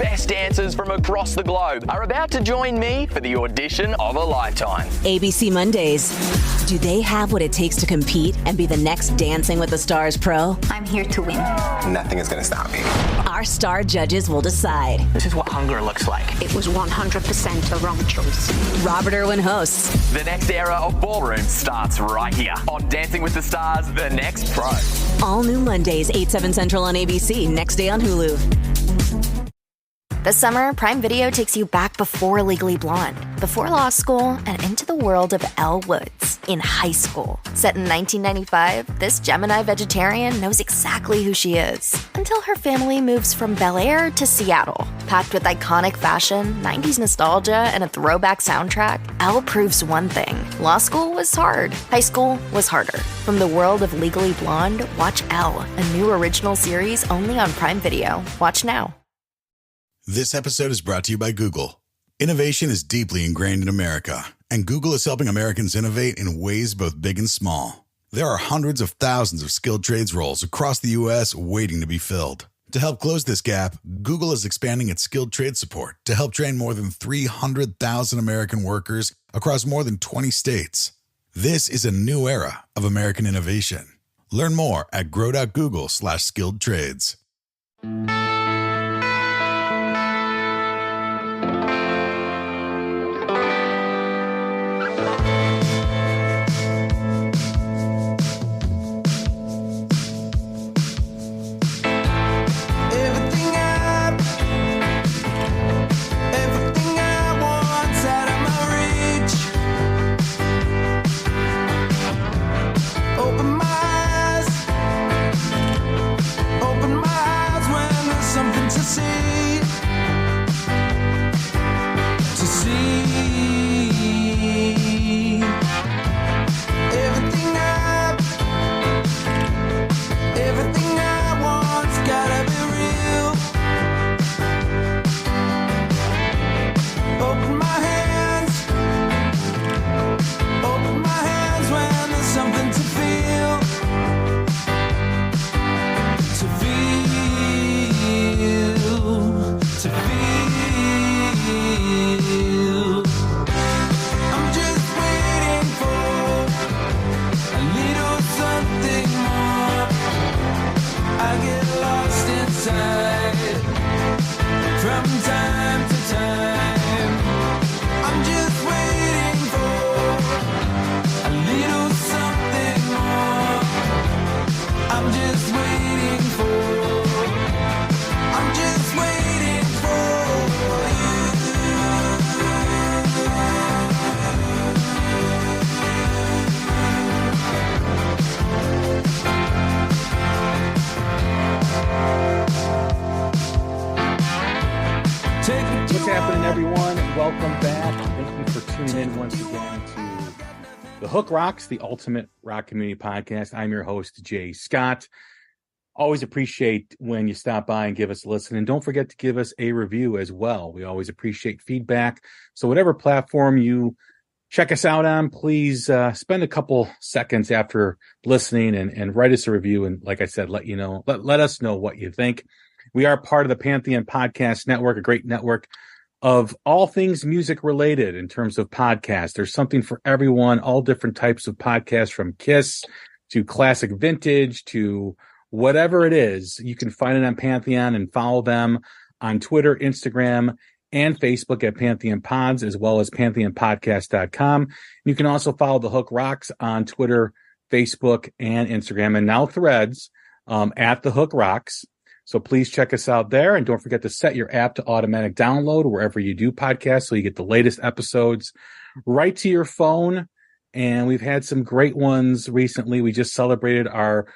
best dancers from across the globe are about to join me for the audition of a lifetime. ABC Mondays. Do they have what it takes to compete and be the next Dancing with the Stars pro? I'm here to win. Nothing is going to stop me. Our star judges will decide. This is what hunger looks like. It was 100% a wrong choice. Robert Irwin hosts. The next era of ballroom starts right here on Dancing with the Stars, The Next Pro. All new Mondays, 8, 7 Central on ABC, next day on Hulu. This summer, Prime Video takes you back before Legally Blonde, before law school, and into the world of Elle Woods in high school. Set in 1995, this Gemini vegetarian knows exactly who she is until her family moves from Bel Air to Seattle. Packed with iconic fashion, 90s nostalgia, and a throwback soundtrack, Elle proves one thing. Law school was hard. High school was harder. From the world of Legally Blonde, watch Elle, a new original series only on Prime Video. Watch now. This episode is brought to you by Google. Innovation is deeply ingrained in America, and Google is helping Americans innovate in ways both big and small. There are hundreds of thousands of skilled trades roles across the U.S. waiting to be filled. To help close this gap, Google is expanding its skilled trade support to help train more than 300,000 American workers across more than 20 states. This is a new era of American innovation. Learn more at grow.google/skilled trades. What's happening, everyone? Welcome back. Thank you for tuning in once again to The Hook Rocks, the ultimate rock community podcast. I'm your host, Jay Scott. Always appreciate when you stop by and give us a listen. And don't forget to give us a review as well. We always appreciate feedback. So whatever platform you check us out on, please spend a couple seconds after listening and write us a review. And like I said, let us know what you think. We are part of the Pantheon Podcast Network, a great network of all things music related in terms of podcasts. There's something for everyone, all different types of podcasts, from Kiss to classic vintage to whatever it is. You can find it on Pantheon and follow them on Twitter, Instagram, and Facebook at Pantheon Pods, as well as pantheonpodcast.com. You can also follow The Hook Rocks on Twitter, Facebook, and Instagram, and now Threads at The Hook Rocks. So please check us out there. And don't forget to set your app to automatic download wherever you do podcasts, so you get the latest episodes right to your phone. And we've had some great ones recently. We just celebrated our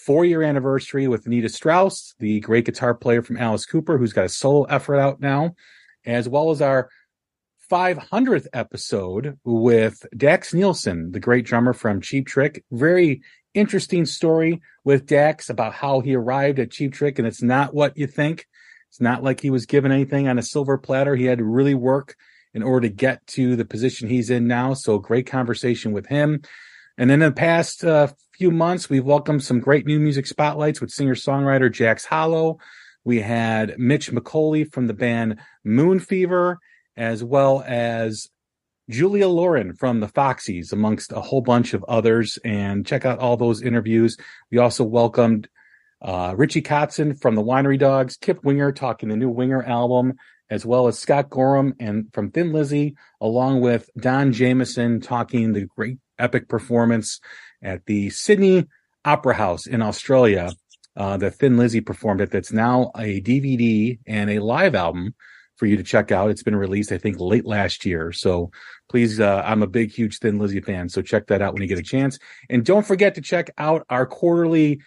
4-year anniversary with Anita Strauss, the great guitar player from Alice Cooper, who's got a solo effort out now, as well as our 500th episode with Dax Nielsen, the great drummer from Cheap Trick. Very interesting story with Dax about how he arrived at Cheap Trick, and it's not what you think. It's not like he was given anything on a silver platter. He had to really work in order to get to the position he's in now. So great conversation with him. And then in the past few months, we've welcomed some great new music spotlights with singer-songwriter Jax Hollow, We had Mitch McCauley from the band Moon Fever, as well as Julia Lauren from the Foxies, amongst a whole bunch of others. And check out all those interviews. We also welcomed Richie Kotzen from the Winery Dogs, Kip Winger talking the new Winger album, as well as Scott Gorham and from Thin Lizzy, along with Don Jameson talking the great epic performance at the Sydney Opera House in Australia that Thin Lizzy performed at. That's now a DVD and a live album for you to check out. It's been released, I think, late last year. So please, I'm a big, huge Thin Lizzy fan. So check that out when you get a chance. And don't forget to check out our quarterly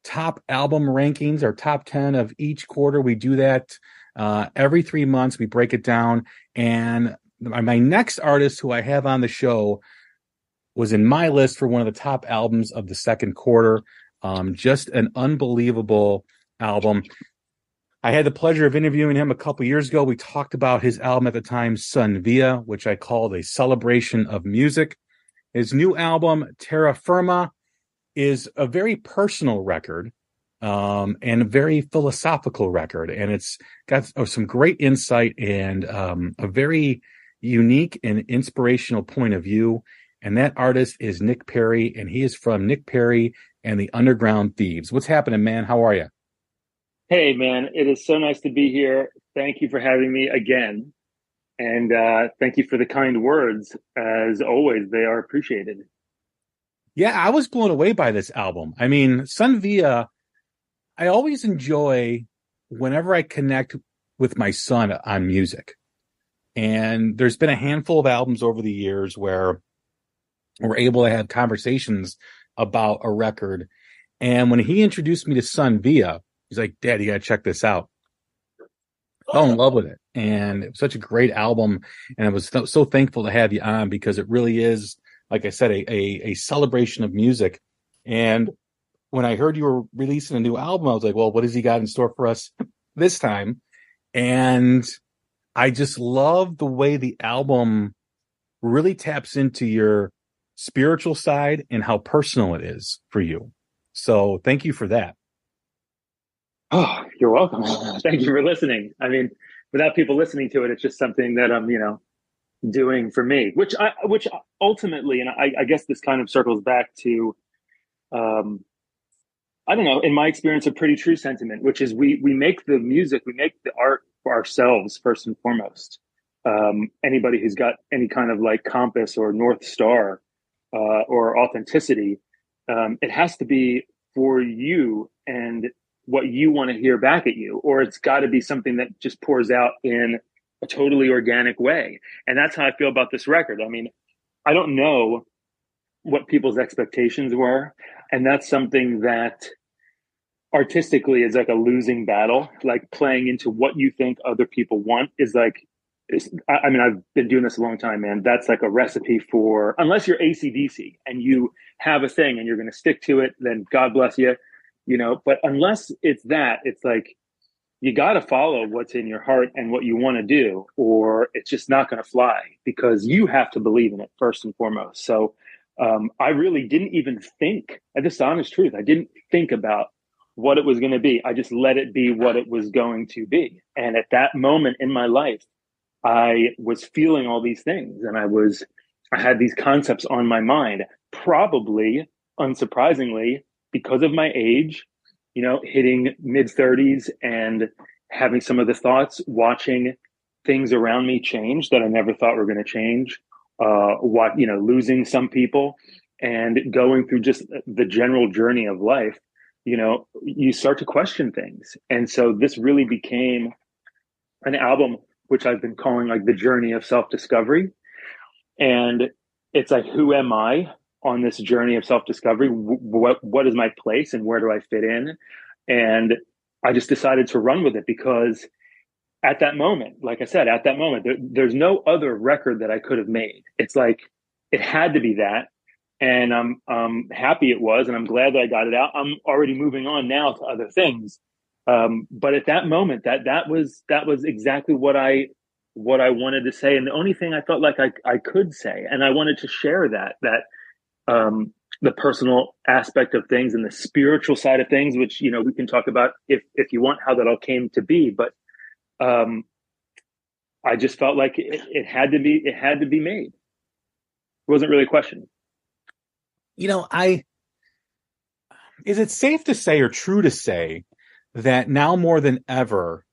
top album rankings, our top 10 of each quarter. We do that every 3 months. We break it down. And my next artist who I have on the show was in my list for one of the top albums of the second quarter. Just an unbelievable album. I had the pleasure of interviewing him a couple years ago. We talked about his album at the time, Sun Via, which I called a celebration of music. His new album, Terra Firma, is a very personal record and a very philosophical record. And it's got some great insight and a very unique and inspirational point of view. And that artist is Nick Perri, and he is from Nick Perri and the Underground Thieves. What's happening, man? How are you? Hey, man, it is so nice to be here. Thank you for having me again. And thank you for the kind words. As always, they are appreciated. Yeah, I was blown away by this album. I mean, Sun Via, I always enjoy whenever I connect with my son on music. And there's been a handful of albums over the years where we're able to have conversations about a record. And when he introduced me to Sun Via, he's like, Dad, you got to check this out. I fell in love with it. And it was such a great album. And I was so thankful to have you on, because it really is, like I said, a celebration of music. And when I heard you were releasing a new album, I was like, well, what has he got in store for us this time? And I just love the way the album really taps into your spiritual side and how personal it is for you. So thank you for that. Oh, you're welcome. Thank you for listening. I mean, without people listening to it, it's just something that I'm, doing for me, which ultimately, and I guess this kind of circles back to, I don't know, in my experience, a pretty true sentiment, which is we make the music, we make the art for ourselves first and foremost. Anybody who's got any kind of like compass or North Star or authenticity, it has to be for you and what you want to hear back at you, or it's got to be something that just pours out in a totally organic way. And that's how I feel about this record. I mean, I don't know what people's expectations were. And that's something that artistically is like a losing battle. Like playing into what you think other people want is like, I mean, I've been doing this a long time, man. That's like a recipe for, unless you're AC/DC and you have a thing and you're going to stick to it, then God bless you, but unless it's that, it's like, you got to follow what's in your heart and what you want to do, or it's just not going to fly, because you have to believe in it first and foremost. So I really didn't even think, this is the honest truth, I didn't think about what it was going to be. I just let it be what it was going to be. And at that moment in my life, I was feeling all these things, and I had these concepts on my mind, probably unsurprisingly, because of my age, hitting mid-30s and having some of the thoughts, watching things around me change that I never thought were going to change, losing some people and going through just the general journey of life, you start to question things. And so this really became an album which I've been calling like the journey of self-discovery. And it's like, who am I on this journey of self-discovery? What is my place and where do I fit in? And I just decided to run with it, because at that moment, like I said, there's no other record that I could have made. It's like, it had to be that. And I'm happy it was, and I'm glad that I got it out. I'm already moving on now to other things. But at that moment, that was exactly what I wanted to say. And the only thing I felt like I could say, and I wanted to share that the personal aspect of things and the spiritual side of things, which, you know, we can talk about if you want how that all came to be. But I just felt like it had to be made. It wasn't really a question. You know, is it safe to say or true to say that now more than ever,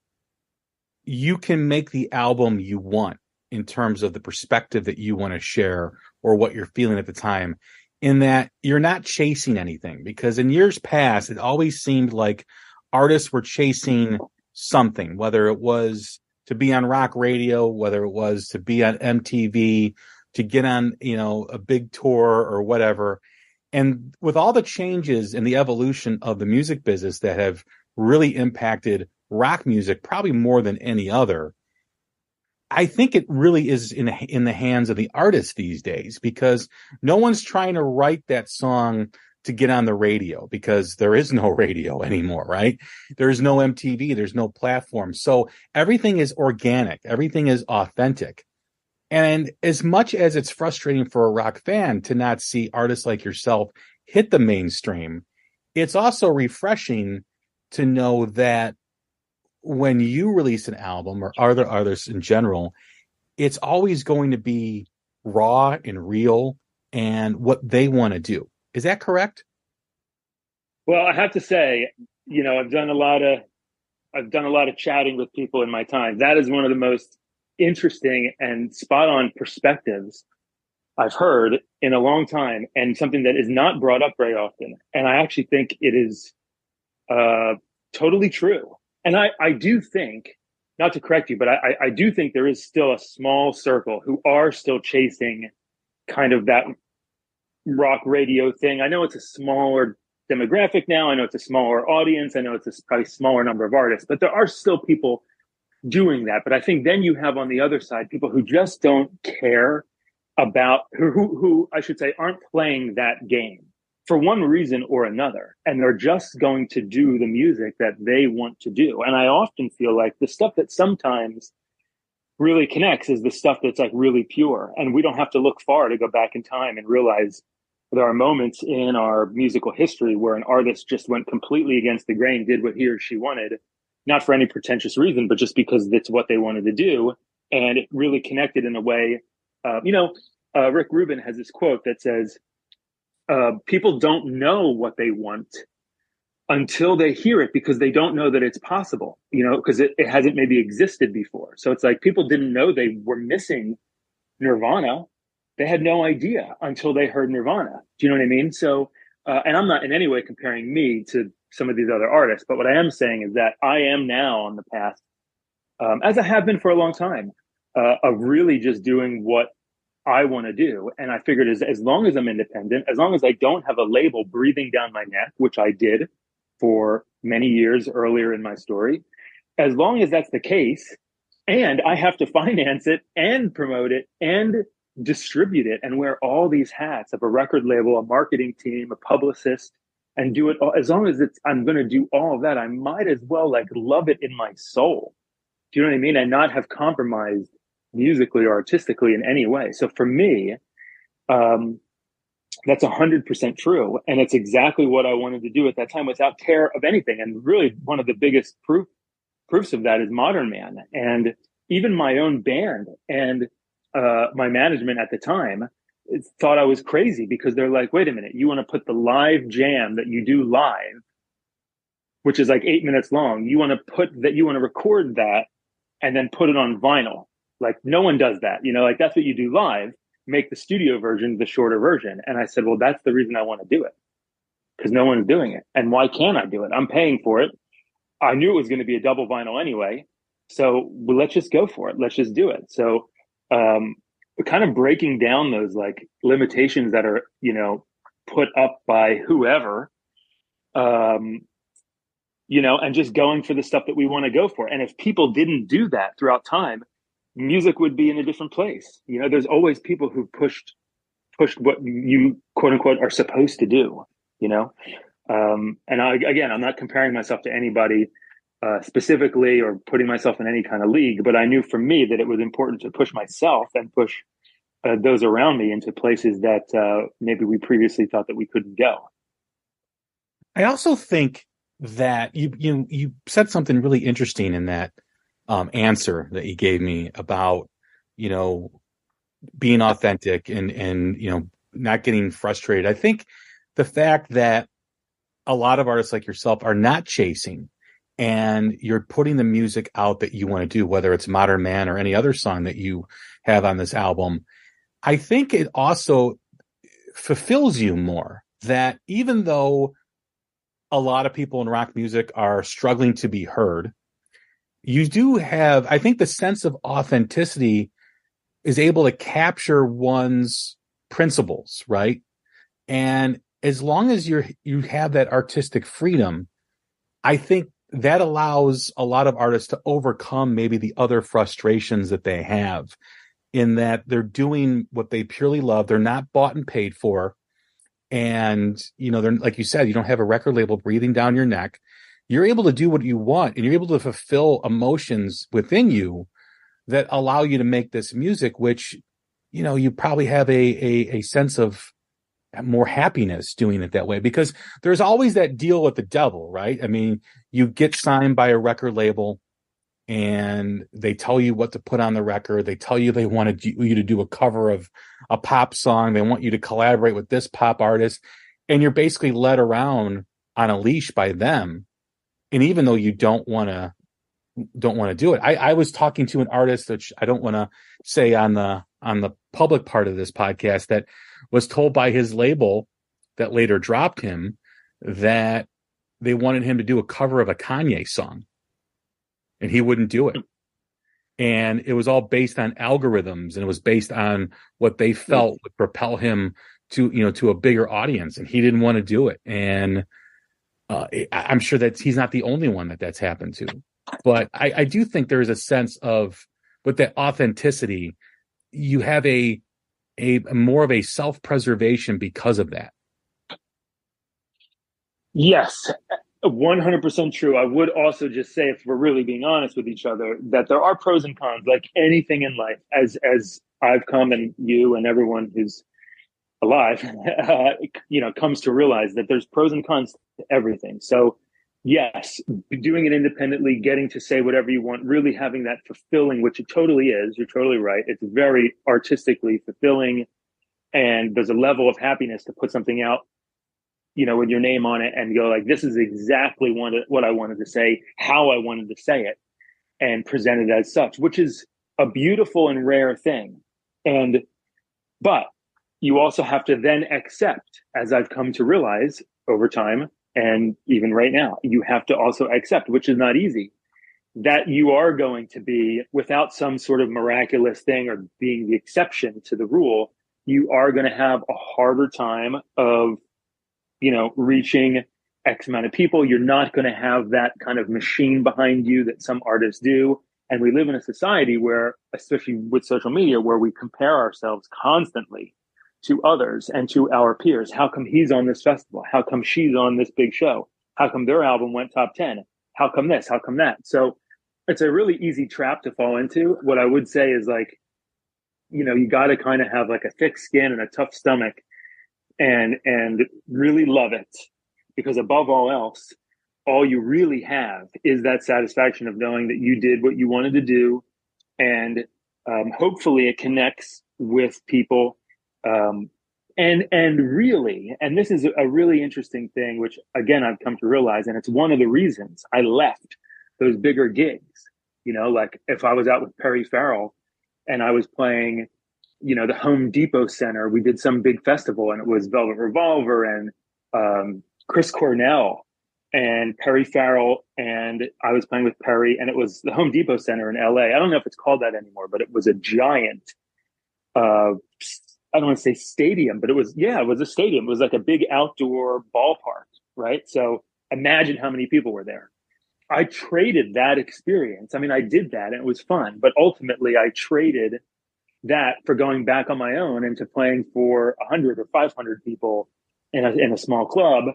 you can make the album you want in terms of the perspective that you want to share or what you're feeling at the time, in that you're not chasing anything? Because in years past, it always seemed like artists were chasing something, whether it was to be on rock radio, whether it was to be on MTV, to get on, you know, a big tour or whatever. And with all the changes and the evolution of the music business that have really impacted rock music, probably more than any other, I think it really is in the hands of the artists these days, because no one's trying to write that song to get on the radio, because there is no radio anymore, right? There's no MTV, there's no platform. So everything is organic, everything is authentic. And as much as it's frustrating for a rock fan to not see artists like yourself hit the mainstream, it's also refreshing to know that when you release an album, or other artists in general, it's always going to be raw and real and what they want to do. Is that correct? Well, I have to say, you know, I've done a lot of chatting with people in my time. That is one of the most interesting and spot on perspectives I've heard in a long time, and something that is not brought up very often. And I actually think it is totally true. And I do think, not to correct you, but I do think there is still a small circle who are still chasing kind of that rock radio thing. I know it's a smaller demographic now. I know it's a smaller audience. I know it's a probably smaller number of artists, but there are still people doing that. But I think then you have on the other side people who just don't care about, who I should say aren't playing that game for one reason or another, and they're just going to do the music that they want to do. And I often feel like the stuff that sometimes really connects is the stuff that's like really pure, and we don't have to look far to go back in time and realize there are moments in our musical history where an artist just went completely against the grain, did what he or she wanted, not for any pretentious reason, but just because it's what they wanted to do. And it really connected in a way. Rick Rubin has this quote that says, people don't know what they want until they hear it, because they don't know that it's possible, you know, because it hasn't maybe existed before. So it's like people didn't know they were missing Nirvana. They had no idea until they heard Nirvana. Do you know what I mean? So, and I'm not in any way comparing me to some of these other artists, but what I am saying is that I am now on the path, as I have been for a long time, of really just doing what I want to do. And I figured as long as I'm independent, as long as I don't have a label breathing down my neck, which I did for many years earlier in my story, as long as that's the case, and I have to finance it and promote it and distribute it and wear all these hats of a record label, a marketing team, a publicist, and do it all, as long as I'm going to do all of that, I might as well like love it in my soul. Do you know what I mean? And not have compromised musically or artistically in any way. So for me, that's 100% true. And it's exactly what I wanted to do at that time without care of anything. And really one of the biggest proofs of that is Modern Man, and even my own band and my management at the time thought I was crazy, because they're like, wait a minute, you want to put the live jam that you do live, which is like 8 minutes long, you want to record that and then put it on vinyl. Like no one does that, you know, like that's what you do live, make the studio version the shorter version. And I said, well, that's the reason I want to do it, because no one's doing it. And why can't I do it? I'm paying for it. I knew it was going to be a double vinyl anyway. So let's just go for it. Let's just do it. So, kind of breaking down those like limitations that are, you know, put up by whoever, you know, and just going for the stuff that we want to go for. And if people didn't do that throughout time, music would be in a different place. You know, there's always people who pushed what you quote unquote are supposed to do, you know? And I'm not comparing myself to anybody specifically or putting myself in any kind of league, but I knew for me that it was important to push myself and push those around me into places that maybe we previously thought that we couldn't go. I also think that you said something really interesting in that answer that you gave me about, being authentic and not getting frustrated. I think the fact that a lot of artists like yourself are not chasing, and you're putting the music out that you want to do, whether it's Modern Man or any other song that you have on this album, I think it also fulfills you more. That even though a lot of people in rock music are struggling to be heard, you do have, I think, the sense of authenticity is able to capture one's principles, right? And as long as you have that artistic freedom, I think that allows a lot of artists to overcome maybe the other frustrations that they have, in that they're doing what they purely love. They're not bought and paid for. And, they're, like you said, you don't have a record label breathing down your neck. You're able to do what you want, and you're able to fulfill emotions within you that allow you to make this music, which, you probably have a sense of more happiness doing it that way, because there's always that deal with the devil, right? I mean, you get signed by a record label and they tell you what to put on the record. They tell you they wanted you to do a cover of a pop song. They want you to collaborate with this pop artist, and you're basically led around on a leash by them. And even though you don't want to do it, I was talking to an artist, which I don't want to say on the public part of this podcast, that was told by his label that later dropped him that they wanted him to do a cover of a Kanye song, and he wouldn't do it. And it was all based on algorithms, and it was based on what they felt would propel him to a bigger audience, and he didn't want to do it. And I'm sure that he's not the only one that's happened to. But I do think there is a sense of, with that authenticity, you have a more of a self-preservation because of that. Yes, 100% true. I would also just say, if we're really being honest with each other, that there are pros and cons, like anything in life, as I've come, and you and everyone who's alive, comes to realize that there's pros and cons to everything. So yes, doing it independently, getting to say whatever you want, really having that fulfilling, which it totally is. You're totally right. It's very artistically fulfilling. And there's a level of happiness to put something out, with your name on it, and go like, this is exactly what I wanted to say, how I wanted to say it, and present it as such, which is a beautiful and rare thing. But you also have to then accept, as I've come to realize over time, and even right now, you have to also accept, which is not easy, that you are going to be, without some sort of miraculous thing or being the exception to the rule, you are going to have a harder time of, reaching X amount of people. You're not going to have that kind of machine behind you that some artists do. And we live in a society where, especially with social media, where we compare ourselves constantly to others and to our peers. How come he's on this festival? How come she's on this big show? How come their album went top 10? How come this? How come that? So it's a really easy trap to fall into. What I would say is, like, you got to kind of have like a thick skin and a tough stomach, and really love it, because above all else, all you really have is that satisfaction of knowing that you did what you wanted to do. And hopefully it connects with people. And really, and this is a really interesting thing, which again, I've come to realize, and it's one of the reasons I left those bigger gigs, like if I was out with Perri and I was playing, the Home Depot Center, we did some big festival, and it was Velvet Revolver and Chris Cornell and Perri Farrell, and I was playing with Perri, and it was the Home Depot Center in LA. I don't know if it's called that anymore, but it was a giant, I don't want to say stadium, but it was a stadium. It was like a big outdoor ballpark, right? So imagine how many people were there. I traded that experience. I mean, I did that and it was fun, but ultimately I traded that for going back on my own and to playing for 100 or 500 people in a small club,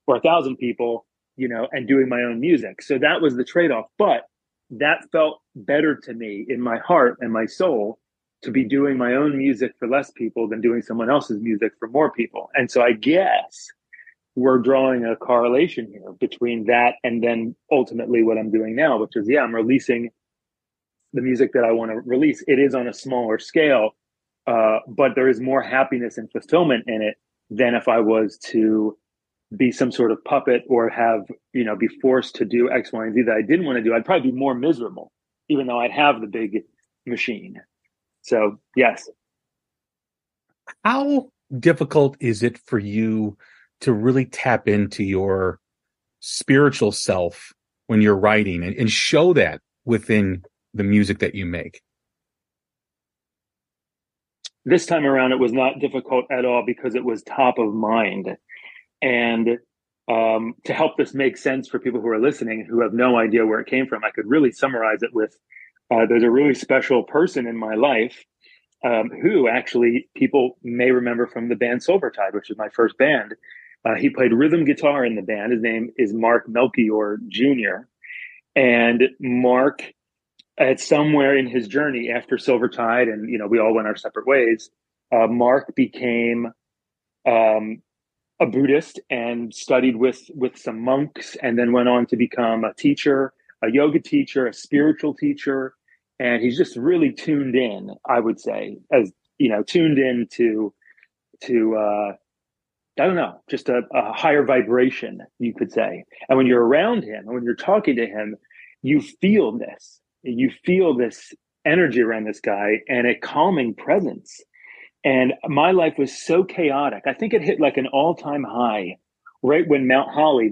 or 1,000 people, and doing my own music. So that was the trade-off, but that felt better to me in my heart and my soul to be doing my own music for less people than doing someone else's music for more people. And so I guess we're drawing a correlation here between that and then ultimately what I'm doing now, which is, I'm releasing the music that I want to release. It is on a smaller scale, but there is more happiness and fulfillment in it than if I was to be some sort of puppet or have, be forced to do X, Y, and Z that I didn't want to do. I'd probably be more miserable, even though I'd have the big machine. So, yes. How difficult is it for you to really tap into your spiritual self when you're writing and show that within the music that you make? This time around, it was not difficult at all because it was top of mind. And to help this make sense for people who are listening who have no idea where it came from, I could really summarize it with there's a really special person in my life who actually people may remember from the band Silvertide, which is my first band. He played rhythm guitar in the band. His name is Mark Melchior Jr. And Mark, at somewhere in his journey after Silvertide, and we all went our separate ways, Mark became a Buddhist and studied with some monks, and then went on to become a teacher, a yoga teacher, a spiritual teacher. And he's just really tuned in, I would say, as tuned in to I don't know, just a higher vibration, you could say. And when you're around him and when you're talking to him, you feel this. You feel this energy around this guy and a calming presence. And my life was so chaotic. I think it hit like an all-time high right when Mount Holly,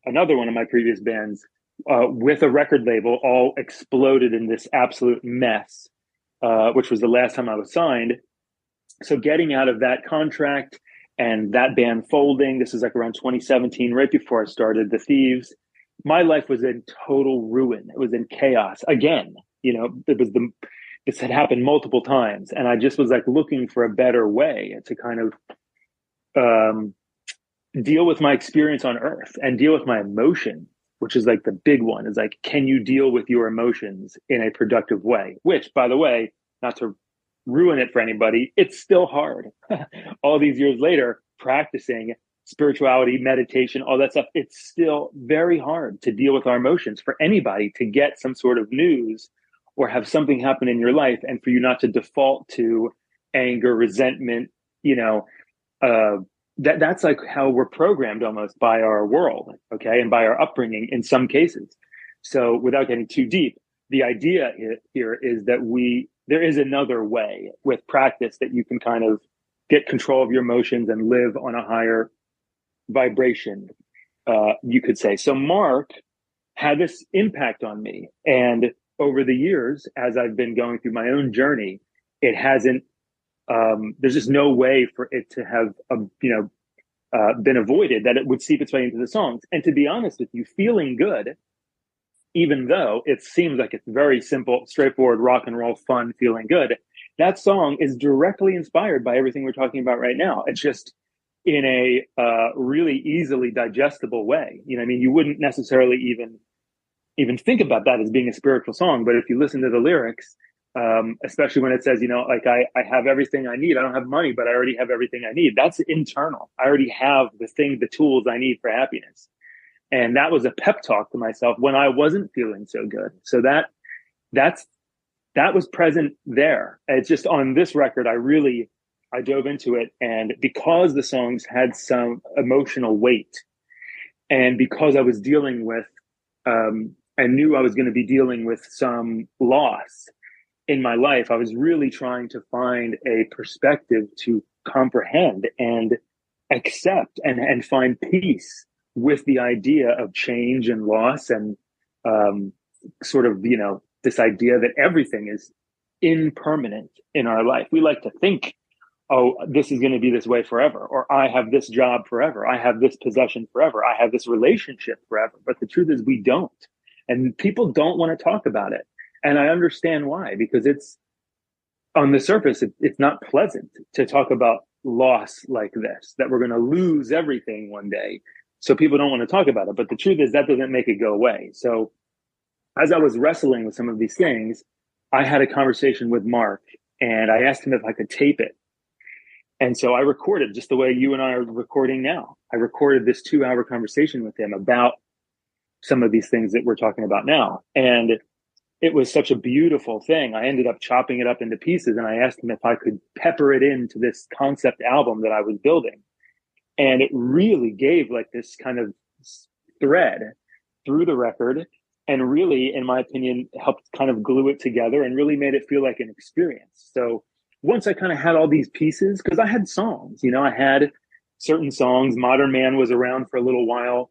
another one of my previous bands, with a record label, all exploded in this absolute mess, which was the last time I was signed. So getting out of that contract and that band folding, this is like around 2017, right before I started the Thieves, my life was in total ruin. It was in chaos again. This had happened multiple times, and I just was like looking for a better way to kind of deal with my experience on Earth and deal with my emotion, which is like the big one. Is like, can you deal with your emotions in a productive way? Which, by the way, not to ruin it for anybody, it's still hard. All these years later, practicing spirituality, meditation, all that stuff, it's still very hard to deal with our emotions for anybody to get some sort of news or have something happen in your life and for you not to default to anger, resentment, that's like how we're programmed almost by our world, okay, and by our upbringing in some cases. So without getting too deep, the idea here is that there is another way with practice that you can kind of get control of your emotions and live on a higher vibration, you could say. So Mark had this impact on me. And over the years, as I've been going through my own journey, it hasn't, there's just no way for it to have, been avoided, that it would seep its way into the songs. And to be honest with you, Feeling Good, even though it seems like it's very simple, straightforward, rock and roll, fun, feeling good, that song is directly inspired by everything we're talking about right now. It's just in a really easily digestible way. You wouldn't necessarily even think about that as being a spiritual song. But if you listen to the lyrics, especially when it says, I have everything I need. I don't have money, but I already have everything I need. That's internal. I already have the tools I need for happiness. And that was a pep talk to myself when I wasn't feeling so good. So that was present there. It's just on this record, I dove into it. And because the songs had some emotional weight, and because I was dealing with, I knew I was going to be dealing with some loss in my life, I was really trying to find a perspective to comprehend and accept and find peace with the idea of change and loss and sort of, this idea that everything is impermanent in our life. We like to think, oh, this is going to be this way forever, or I have this job forever, I have this possession forever, I have this relationship forever. But the truth is we don't. And people don't want to talk about it. And I understand why, because it's on the surface, it's not pleasant to talk about loss like this, that we're going to lose everything one day. So people don't want to talk about it. But the truth is that doesn't make it go away. So as I was wrestling with some of these things, I had a conversation with Mark and I asked him if I could tape it. And so I recorded just the way you and I are recording now. I recorded this 2-hour conversation with him about some of these things that we're talking about now. And it was such a beautiful thing. I ended up chopping it up into pieces, and I asked him if I could pepper it into this concept album that I was building. And it really gave like this kind of thread through the record, and really, in my opinion, helped kind of glue it together and really made it feel like an experience. So once I kind of had all these pieces, because I had songs, you know, I had certain songs. Modern Man was around for a little while.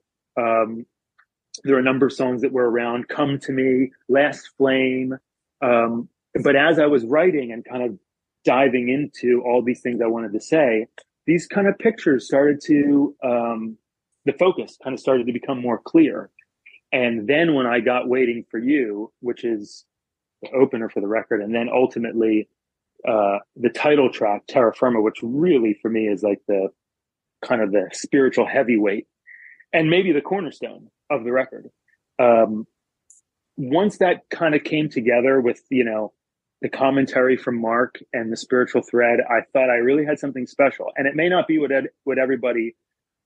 There are a number of songs that were around. Come to Me, Last Flame. But as I was writing and kind of diving into all these things I wanted to say, these kind of pictures started to, the focus kind of started to become more clear. And then when I got Waiting for You, which is the opener for the record, and then ultimately the title track, Terra Firma, which really for me is like the kind of the spiritual heavyweight and maybe the cornerstone of the record. Once that kind of came together with, you know, the commentary from Mark and the spiritual thread, I thought I really had something special. And it may not be what everybody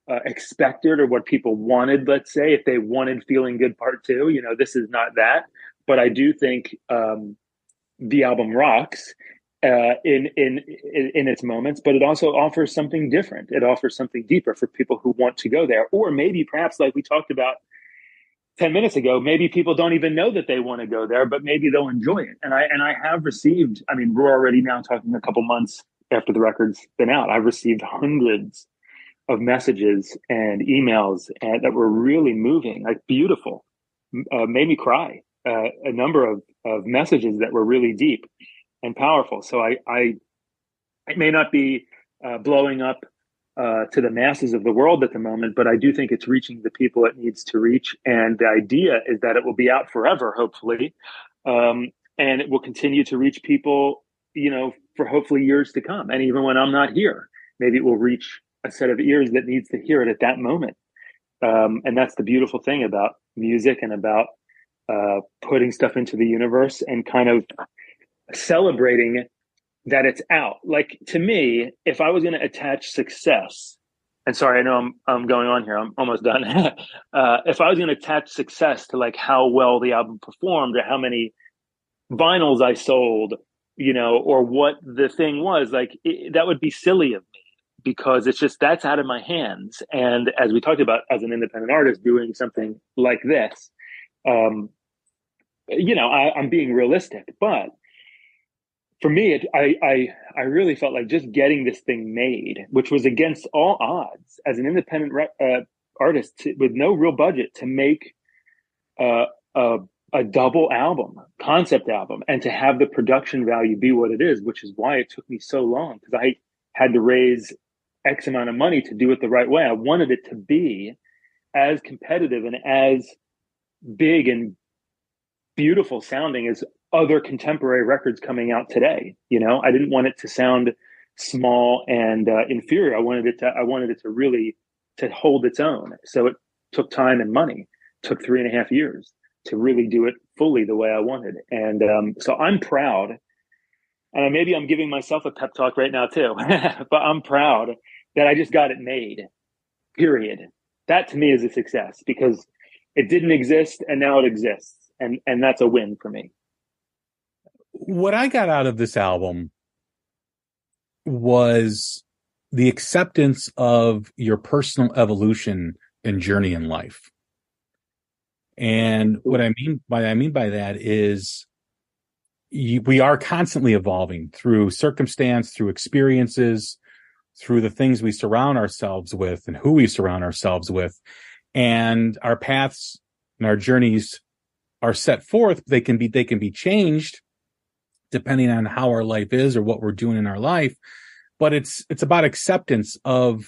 expected or what people wanted, let's say, if they wanted Feeling Good Part 2, you know, this is not that. But I do think the album rocks in its moments, but it also offers something different. It offers something deeper for people who want to go there. Or maybe perhaps like we talked about 10 minutes ago, maybe people don't even know that they want to go there, but maybe they'll enjoy it. And I have received, I mean, we're already now talking a couple months after the record's been out. I've received hundreds of messages and emails that were really moving, like beautiful, made me cry. A number of messages that were really deep and powerful. So it may not be blowing up to the masses of the world at the moment, but I do think it's reaching the people it needs to reach. And the idea is that it will be out forever, hopefully. And it will continue to reach people, you know, for hopefully years to come. And even when I'm not here, maybe it will reach a set of ears that needs to hear it at that moment. And that's the beautiful thing about music and about putting stuff into the universe and kind of celebrating that it's out. Like, to me, if I was going to attach success, and sorry, I know I'm going on here, I'm almost done. If I was going to attach success to like how well the album performed or how many vinyls I sold, you know, or what the thing was, like that would be silly of me, because it's just, that's out of my hands. And as we talked about, as an independent artist doing something like this, you know, I'm being realistic, but for me, I really felt like just getting this thing made, which was against all odds as an independent artist with no real budget, to make a double album, concept album, and to have the production value be what it is, which is why it took me so long, because I had to raise X amount of money to do it the right way. I wanted it to be as competitive and as big and beautiful sounding as other contemporary records coming out today. You know, I didn't want it to sound small and inferior. I wanted it to really to hold its own. So it took time and money. It took 3.5 years to really do it fully the way I wanted. And so I'm proud, and maybe I'm giving myself a pep talk right now too, but I'm proud that I just got it made, period. That to me is a success, because it didn't exist and now it exists. And that's a win for me. What I got out of this album was the acceptance of your personal evolution and journey in life. And what I mean by that is we are constantly evolving through circumstance, through experiences, through the things we surround ourselves with and who we surround ourselves with. And our paths and our journeys are set forth. They can be changed depending on how our life is or what we're doing in our life. But it's about acceptance of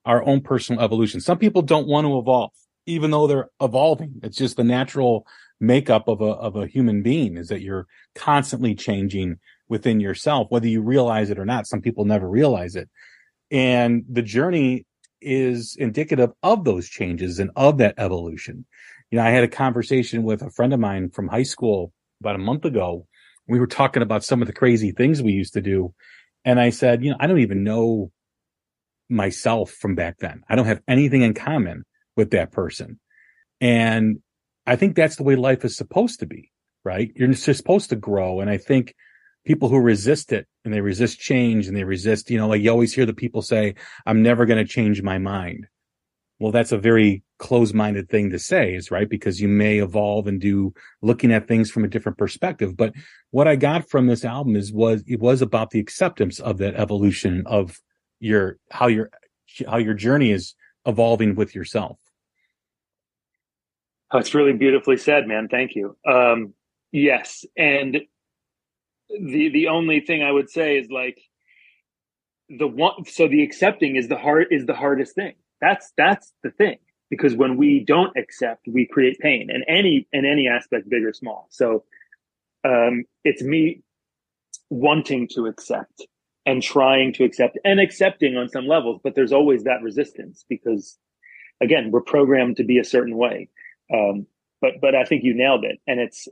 our own personal evolution. Some people don't want to evolve, even though they're evolving. It's just the natural makeup of a human being, is that you're constantly changing within yourself, whether you realize it or not. Some people never realize it. And the journey is indicative of those changes and of that evolution. You know, I had a conversation with a friend of mine from high school about a month ago, We were talking about some of the crazy things we used to do. And I said, I don't even know myself from back then. I don't have anything in common with that person. And I think that's the way life is supposed to be, right? You're just supposed to grow. And I think people who resist it and they resist change and they resist, like you always hear the people say, I'm never going to change my mind. Well, that's a very closed-minded thing to say, is right, because you may evolve and looking at things from a different perspective. But what I got from this album was about the acceptance of that evolution of how your journey is evolving with yourself. Oh, it's really beautifully said, man. Thank you. Yes, and the only thing I would say is like the accepting is the hardest thing. That's the thing, because when we don't accept, we create pain in any aspect, big or small. So it's me wanting to accept and trying to accept and accepting on some levels, but there's always that resistance because, again, we're programmed to be a certain way. But I think you nailed it, and it's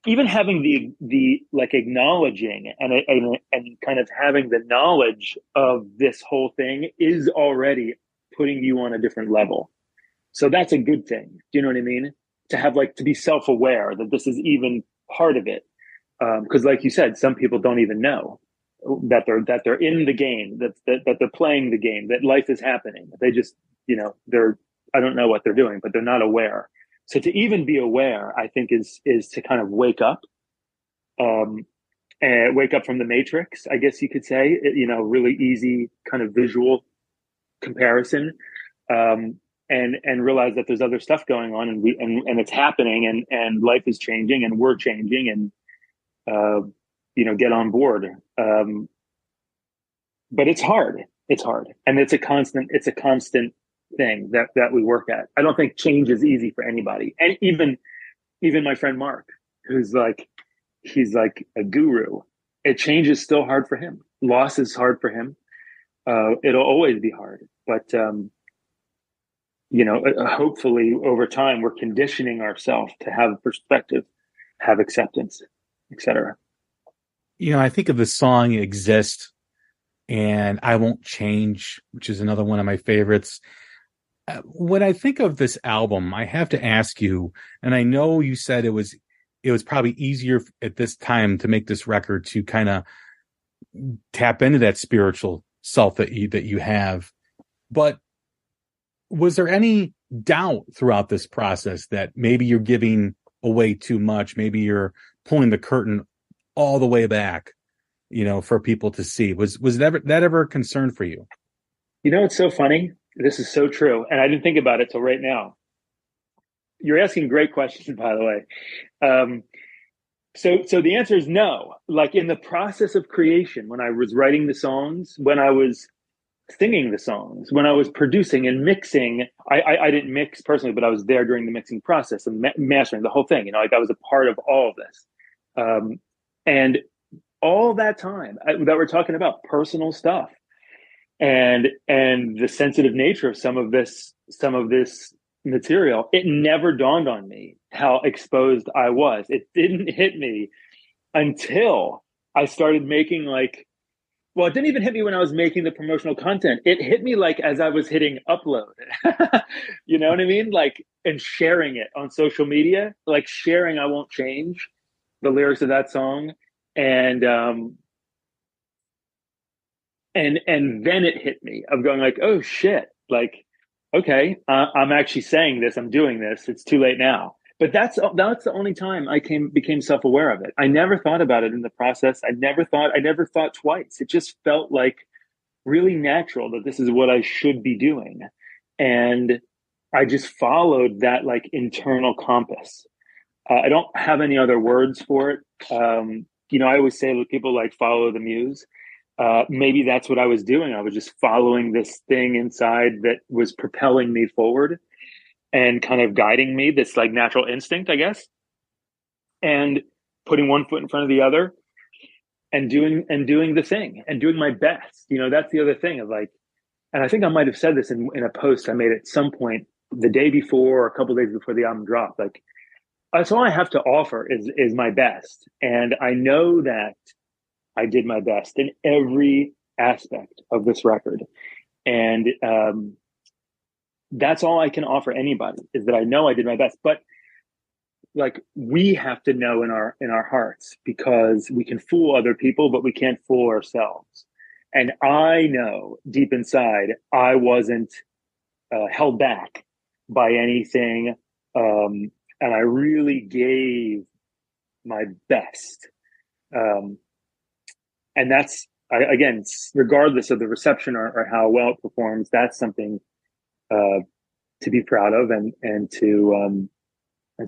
even having the like acknowledging and kind of having the knowledge of this whole thing is already putting you on a different level. So that's a good thing. Do you know what I mean? To have to be self-aware that this is even part of it. Because like you said, some people don't even know that they're in the game, that they're playing the game, that life is happening. They just, I don't know what they're doing, but they're not aware. So to even be aware, I think is to kind of wake up, and wake up from the matrix, I guess you could say, really easy kind of visual comparison, and realize that there's other stuff going on, and it's happening, and life is changing, and we're changing, and get on board. But it's hard, and it's a constant thing that we work at. I don't think change is easy for anybody, and even my friend Mark, he's like a guru. Change is still hard for him. Loss is hard for him. It'll always be hard, but hopefully over time we're conditioning ourselves to have perspective, have acceptance, etc. I think of the song Exist and I Won't Change, which is another one of my favorites. When I think of this album, I have to ask you, and I know you said it was probably easier at this time to make this record to kind of tap into that spiritual self that you have. But was there any doubt throughout this process that maybe you're giving away too much? Maybe you're pulling the curtain all the way back, for people to see? Was that ever a concern for you? It's so funny. This is so true. And I didn't think about it till right now. You're asking great questions, by the way. So the answer is no. Like in the process of creation, when I was writing the songs, when I was singing the songs, when I was producing and mixing, I didn't mix personally, but I was there during the mixing process and mastering the whole thing. I was a part of all of this. And all that time that we're talking about personal stuff and the sensitive nature of some of this material, it never dawned on me how exposed I was. It didn't hit me until I started making it didn't even hit me when I was making the promotional content. It hit me as I was hitting upload. You know what I mean? And sharing it on social media, sharing I Won't Change, the lyrics of that song. And then it hit me of going oh shit, okay, I'm actually saying this, I'm doing this, it's too late now. But that's the only time I became self-aware of it. I never thought about it in the process. I never thought twice. It just felt really natural that this is what I should be doing. And I just followed that internal compass. I don't have any other words for it. I always say people follow the muse. Maybe that's what I was doing. I was just following this thing inside that was propelling me forward and kind of guiding me, this natural instinct, I guess, and putting one foot in front of the other and doing the thing and doing my best. That's the other thing of and I think I might have said this in a post I made at some point the day before or a couple of days before the album dropped. that's all I have to offer is my best. And I know that I did my best in every aspect of this record. And that's all I can offer anybody, is that I know I did my best. But like, we have to know in our hearts, because we can fool other people, but we can't fool ourselves. And I know deep inside I wasn't held back by anything, and I really gave my best. And that's, again, regardless of the reception or how well it performs, that's something to be proud of and to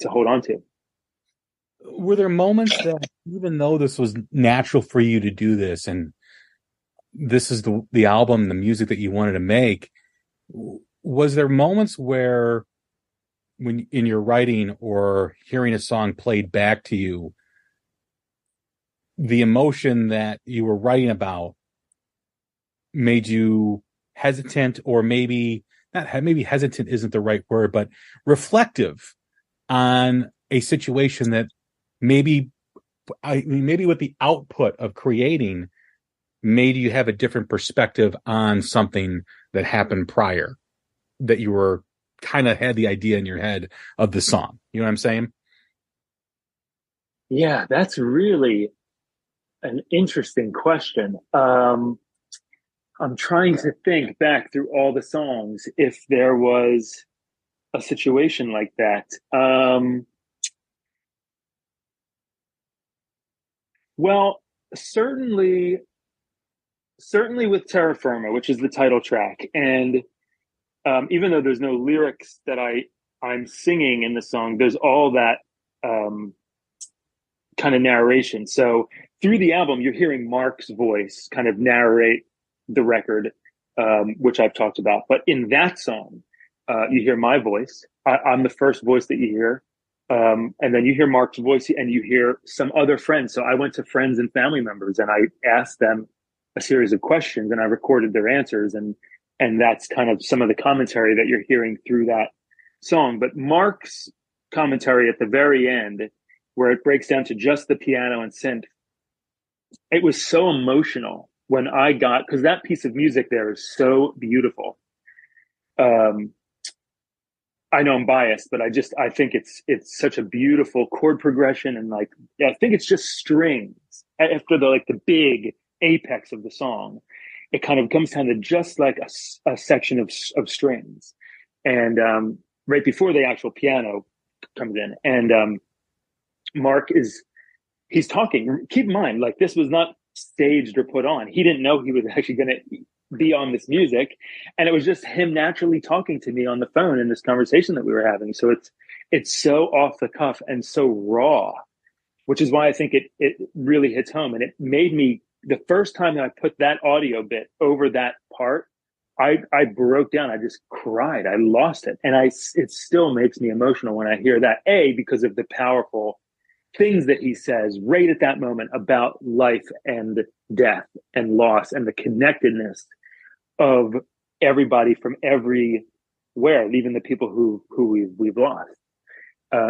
hold on to. Were there moments that, even though this was natural for you to do this, and this is the album, the music that you wanted to make, was there moments where, when in your writing or hearing a song played back to you, the emotion that you were writing about made you hesitant, or maybe hesitant isn't the right word, but reflective on a situation that maybe with the output of creating made you have a different perspective on something that happened prior, that you were kind of had the idea in your head of the song? You know what I'm saying? Yeah, that's really an interesting question. I'm trying to think back through all the songs if there was a situation like that. Well, certainly with Terra Firma, which is the title track, and even though there's no lyrics that I'm singing in the song, there's all that kind of narration. So through the album, you're hearing Mark's voice kind of narrate the record, which I've talked about. But in that song, you hear my voice. I'm the first voice that you hear. And then you hear Mark's voice, and you hear some other friends. So I went to friends and family members, and I asked them a series of questions, and I recorded their answers. And that's kind of some of the commentary that you're hearing through that song. But Mark's commentary at the very end, where it breaks down to just the piano and synth, it was so emotional when I got, because that piece of music there is so beautiful. I know I'm biased, but I think it's such a beautiful chord progression, and I think it's just strings after the big apex of the song. It kind of comes down to just like a section of strings, and right before the actual piano comes in, and Mark he's talking. Keep in mind, like, this was not staged or put on. He didn't know he was actually going to be on this music, and it was just him naturally talking to me on the phone in this conversation that we were having. So it's so off the cuff and so raw, which is why I think it really hits home. And it made me, the first time that I put that audio bit over that part, I broke down. I just cried. I lost it. And it still makes me emotional when I hear that, because of the powerful things that he says right at that moment about life and death and loss, and the connectedness of everybody from everywhere, even the people who we've lost.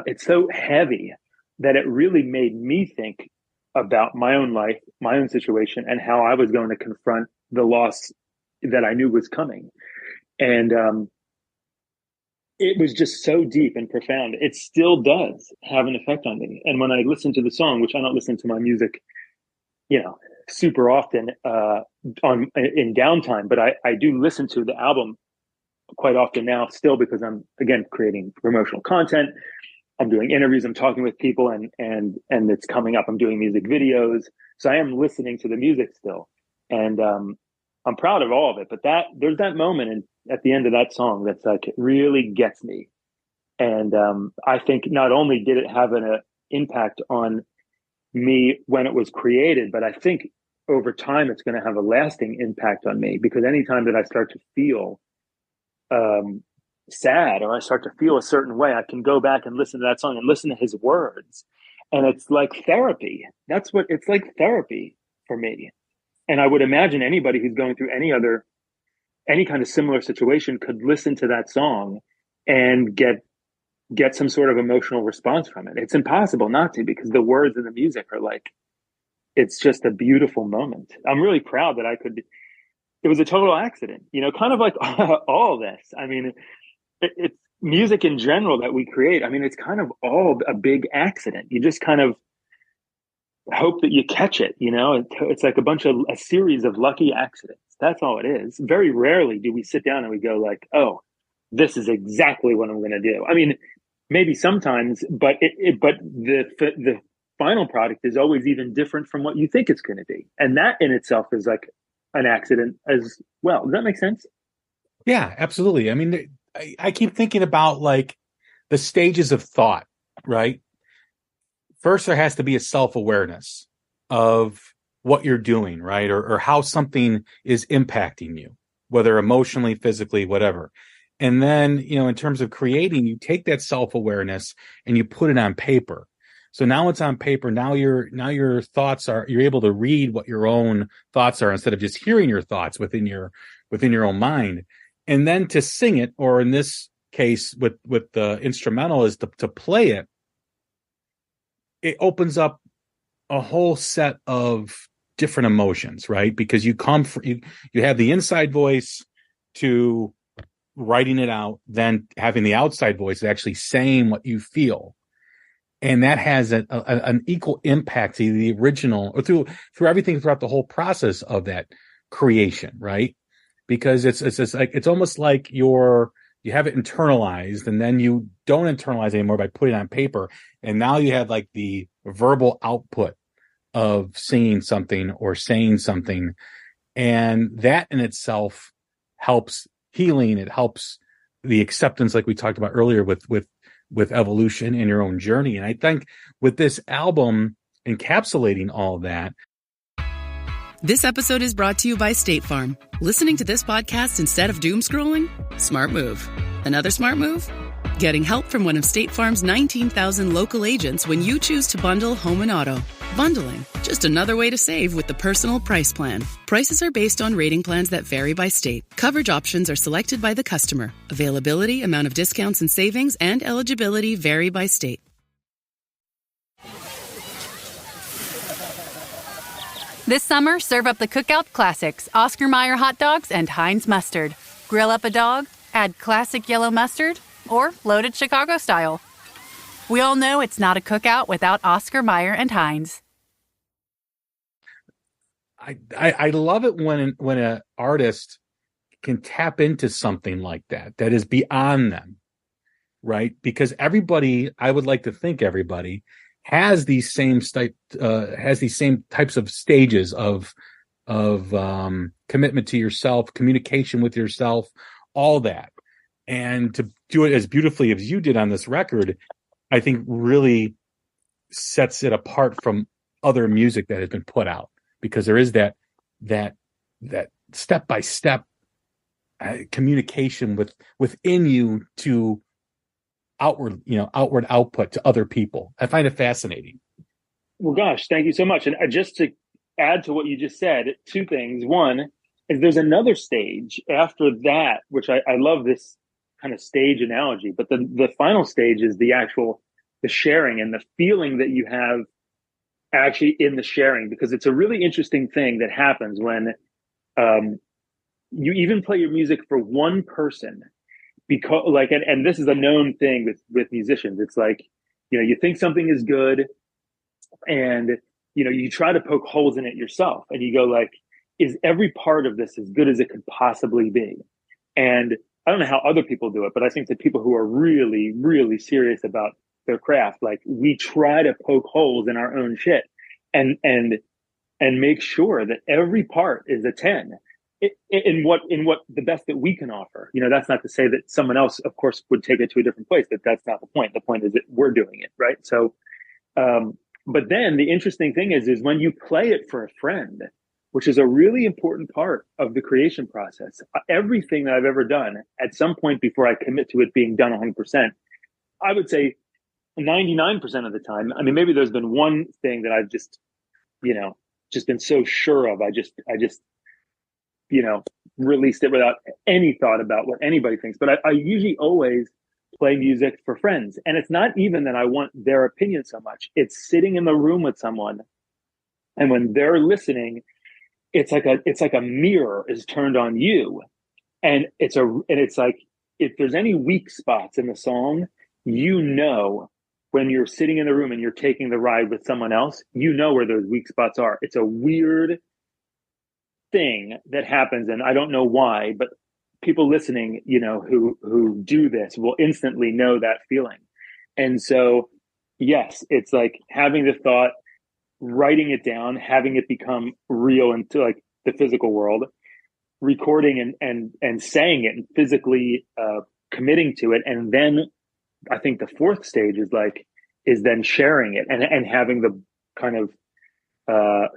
It's so heavy that it really made me think about my own life, my own situation, and how I was going to confront the loss that I knew was coming. And it was just so deep and profound. It still does have an effect on me. And when I listen to the song, which I don't listen to my music, super often in downtime, but I do listen to the album quite often now still, because I'm, again, creating promotional content. I'm doing interviews, I'm talking with people, and it's coming up. I'm doing music videos. So I am listening to the music still. And I'm proud of all of it. But there's that moment at the end of that song that's like, it really gets me. And I think not only did it have an impact on me when it was created, but I think over time it's going to have a lasting impact on me, because anytime that I start to feel sad, or I start to feel a certain way, I can go back and listen to that song and listen to his words. And it's like therapy. That's what it's like, therapy for me. And I would imagine anybody who's going through any kind of similar situation could listen to that song and get get some sort of emotional response from it. It's impossible not to, because the words and the music are like, it's just a beautiful moment. I'm really proud that it was a total accident, kind of like all this. I mean, it's music in general that we create. I mean, it's kind of all a big accident. You just kind of hope that you catch it, it's like a series of lucky accidents. That's all it is. Very rarely do we sit down and we go like, oh, this is exactly what I'm going to do. I mean, maybe sometimes, but the final product is always even different from what you think it's going to be. And that in itself is like an accident as well. Does that make sense? Yeah, absolutely. I mean, I keep thinking about like the stages of thought, right? First, there has to be a self-awareness of what you're doing, right? Or how something is impacting you, whether emotionally, physically, whatever. And then, in terms of creating, you take that self-awareness and you put it on paper. So now it's on paper. Now your thoughts you're able to read what your own thoughts are instead of just hearing your thoughts within your own mind. And then to sing it, or in this case with the instrumental, is to play it. It opens up a whole set of different emotions, right? Because you have the inside voice to writing it out, then having the outside voice actually saying what you feel. And that has an equal impact to the original, or through everything throughout the whole process of that creation, right? Because it's almost like you have it internalized, and then you don't internalize anymore by putting it on paper. And now you have like the verbal output of singing something or saying something. And that in itself helps healing. It helps the acceptance, like we talked about earlier with evolution in your own journey. And I think with this album encapsulating all that. This episode is brought to you by State Farm. Listening to this podcast instead of doom scrolling? Smart move. Another smart move? Getting help from one of State Farm's 19,000 local agents when you choose to bundle home and auto. Bundling, just another way to save with the Personal Price Plan. Prices are based on rating plans that vary by state. Coverage options are selected by the customer. Availability, amount of discounts and savings, and eligibility vary by state. This summer, serve up the Cookout Classics, Oscar Mayer hot dogs and Heinz mustard. Grill up a dog, add classic yellow mustard, or loaded Chicago style. We all know it's not a cookout without Oscar Mayer and Heinz. I love it when an artist can tap into something like that is beyond them, right? Because everybody, I would like to think everybody, has these same types of stages of commitment to yourself, communication with yourself, all that. And to do it as beautifully as you did on this record, I think really sets it apart from other music that has been put out, because there is that step-by-step communication within you to outward output to other people. I find it fascinating. Well, gosh, thank you so much. And just to add to what you just said, two things. One is there's another stage after that, which I love this kind of stage analogy, but the final stage is the sharing and the feeling that you have actually in the sharing, because it's a really interesting thing that happens when you even play your music for one person, because and this is a known thing with musicians. It's like, you think something is good, and you try to poke holes in it yourself, and you go like, is every part of this as good as it could possibly be? And I don't know how other people do it, but I think that people who are really, really serious about their craft, like, we try to poke holes in our own shit and make sure that every part is a 10 in what the best that we can offer. That's not to say that someone else, of course, would take it to a different place, but that's not the point. The point is that we're doing it, right? So, but then the interesting thing is when you play it for a friend, which is a really important part of the creation process. Everything that I've ever done, at some point before I commit to it being done 100%, I would say 99% of the time. I mean, maybe there's been one thing that I've just been so sure of. I just released it without any thought about what anybody thinks. But I usually always play music for friends. And it's not even that I want their opinion so much. It's sitting in the room with someone, and when they're listening, it's like a mirror is turned on you. And it's like, if there's any weak spots in the song, when you're sitting in the room and you're taking the ride with someone else, where those weak spots are. It's a weird thing that happens, and I don't know why, but people listening, who do this will instantly know that feeling. And so, yes, it's like having the thought, writing it down, having it become real into like the physical world, recording and saying it and physically committing to it. And then I think the fourth stage is then sharing it and having the kind of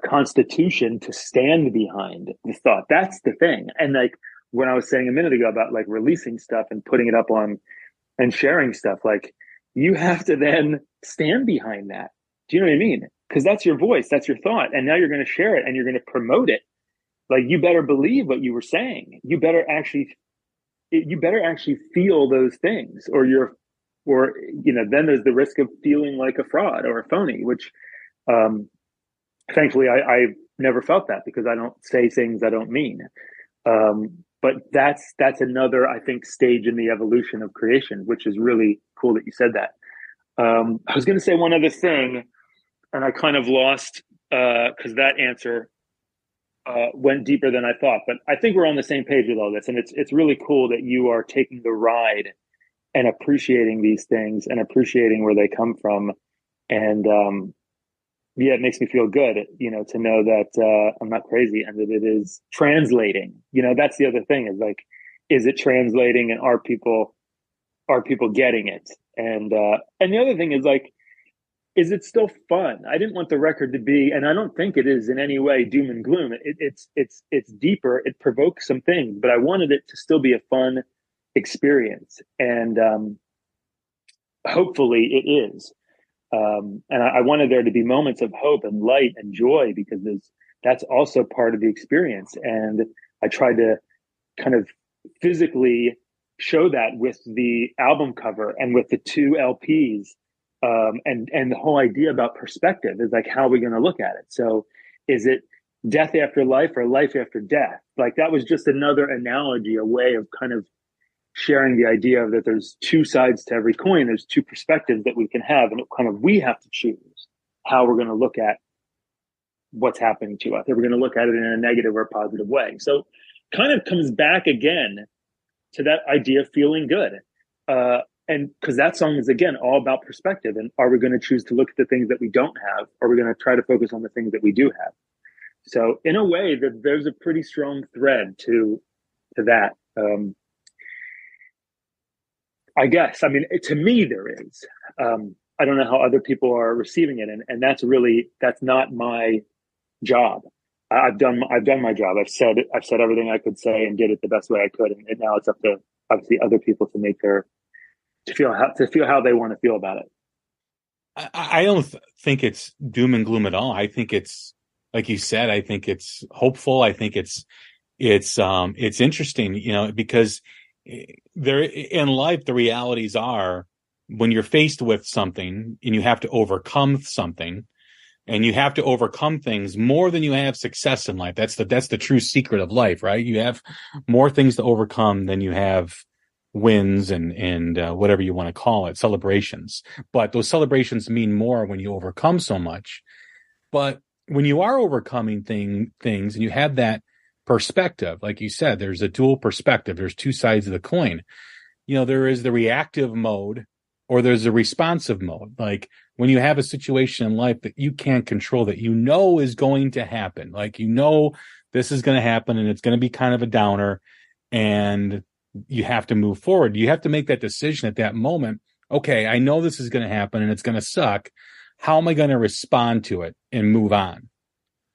constitution to stand behind the thought. That's the thing. And like when I was saying a minute ago about like releasing stuff and putting it up on and sharing stuff, like you have to then stand behind that. Do you know what I mean? Because that's your voice, that's your thought. And now you're going to share it and you're going to promote it. Like you better believe what you were saying. You better actually feel those things, or then there's the risk of feeling like a fraud or a phony, which thankfully I've never felt that, because I don't say things I don't mean. But that's another, I think, stage in the evolution of creation, which is really cool that you said that. I was going to say one other thing, and I kind of lost because that answer went deeper than I thought. But I think we're on the same page with all this, and it's really cool that you are taking the ride and appreciating these things and appreciating where they come from. And it makes me feel good, to know that I'm not crazy and that it is translating. That's the other thing, is like, is it translating, and are people getting it? And the other thing is like, is it still fun? I didn't want the record to be, and I don't think it is in any way doom and gloom. It's deeper. It provokes some things, but I wanted it to still be a fun experience, and hopefully it is. And I wanted there to be moments of hope and light and joy, because that's also part of the experience. And I tried to kind of physically show that with the album cover and with the 2 LPs. And the whole idea about perspective is like, how are we going to look at it? So is it death after life or life after death? Like that was just another analogy, a way of kind of sharing the idea of that there's 2 sides to every coin. There's 2 perspectives that we can have, and we have to choose how we're going to look at what's happening to us. If we're going to look at it in a negative or a positive way. So kind of comes back again to that idea of feeling good. And because that song is, again, all about perspective. And are we going to choose to look at the things that we don't have, or are we going to try to focus on the things that we do have? So in a way, there's a pretty strong thread to that. I guess. I mean, to me, there is. I don't know how other people are receiving it, and that's not my job. I've done my job. I've said everything I could say and did it the best way I could, and now it's up to obviously other people to feel how they want to feel about it. I don't think it's doom and gloom at all. I think it's, like you said, I think it's hopeful. I think it's interesting, because there in life, the realities are, when you're faced with something and you have to overcome something, and you have to overcome things more than you have success in life. That's the true secret of life, right? You have more things to overcome than you have wins and whatever you want to call it, celebrations. But those celebrations mean more when you overcome so much. But when you are overcoming things and you have that perspective, like you said, there's a dual perspective. There's 2 sides of the coin. There is the reactive mode, or there's a responsive mode. Like when you have a situation in life that you can't control, that is going to happen, like this is going to happen, and it's going to be kind of a downer, and you have to move forward. You have to make that decision at that moment. Okay, I know this is going to happen and it's going to suck. How am I going to respond to it and move on?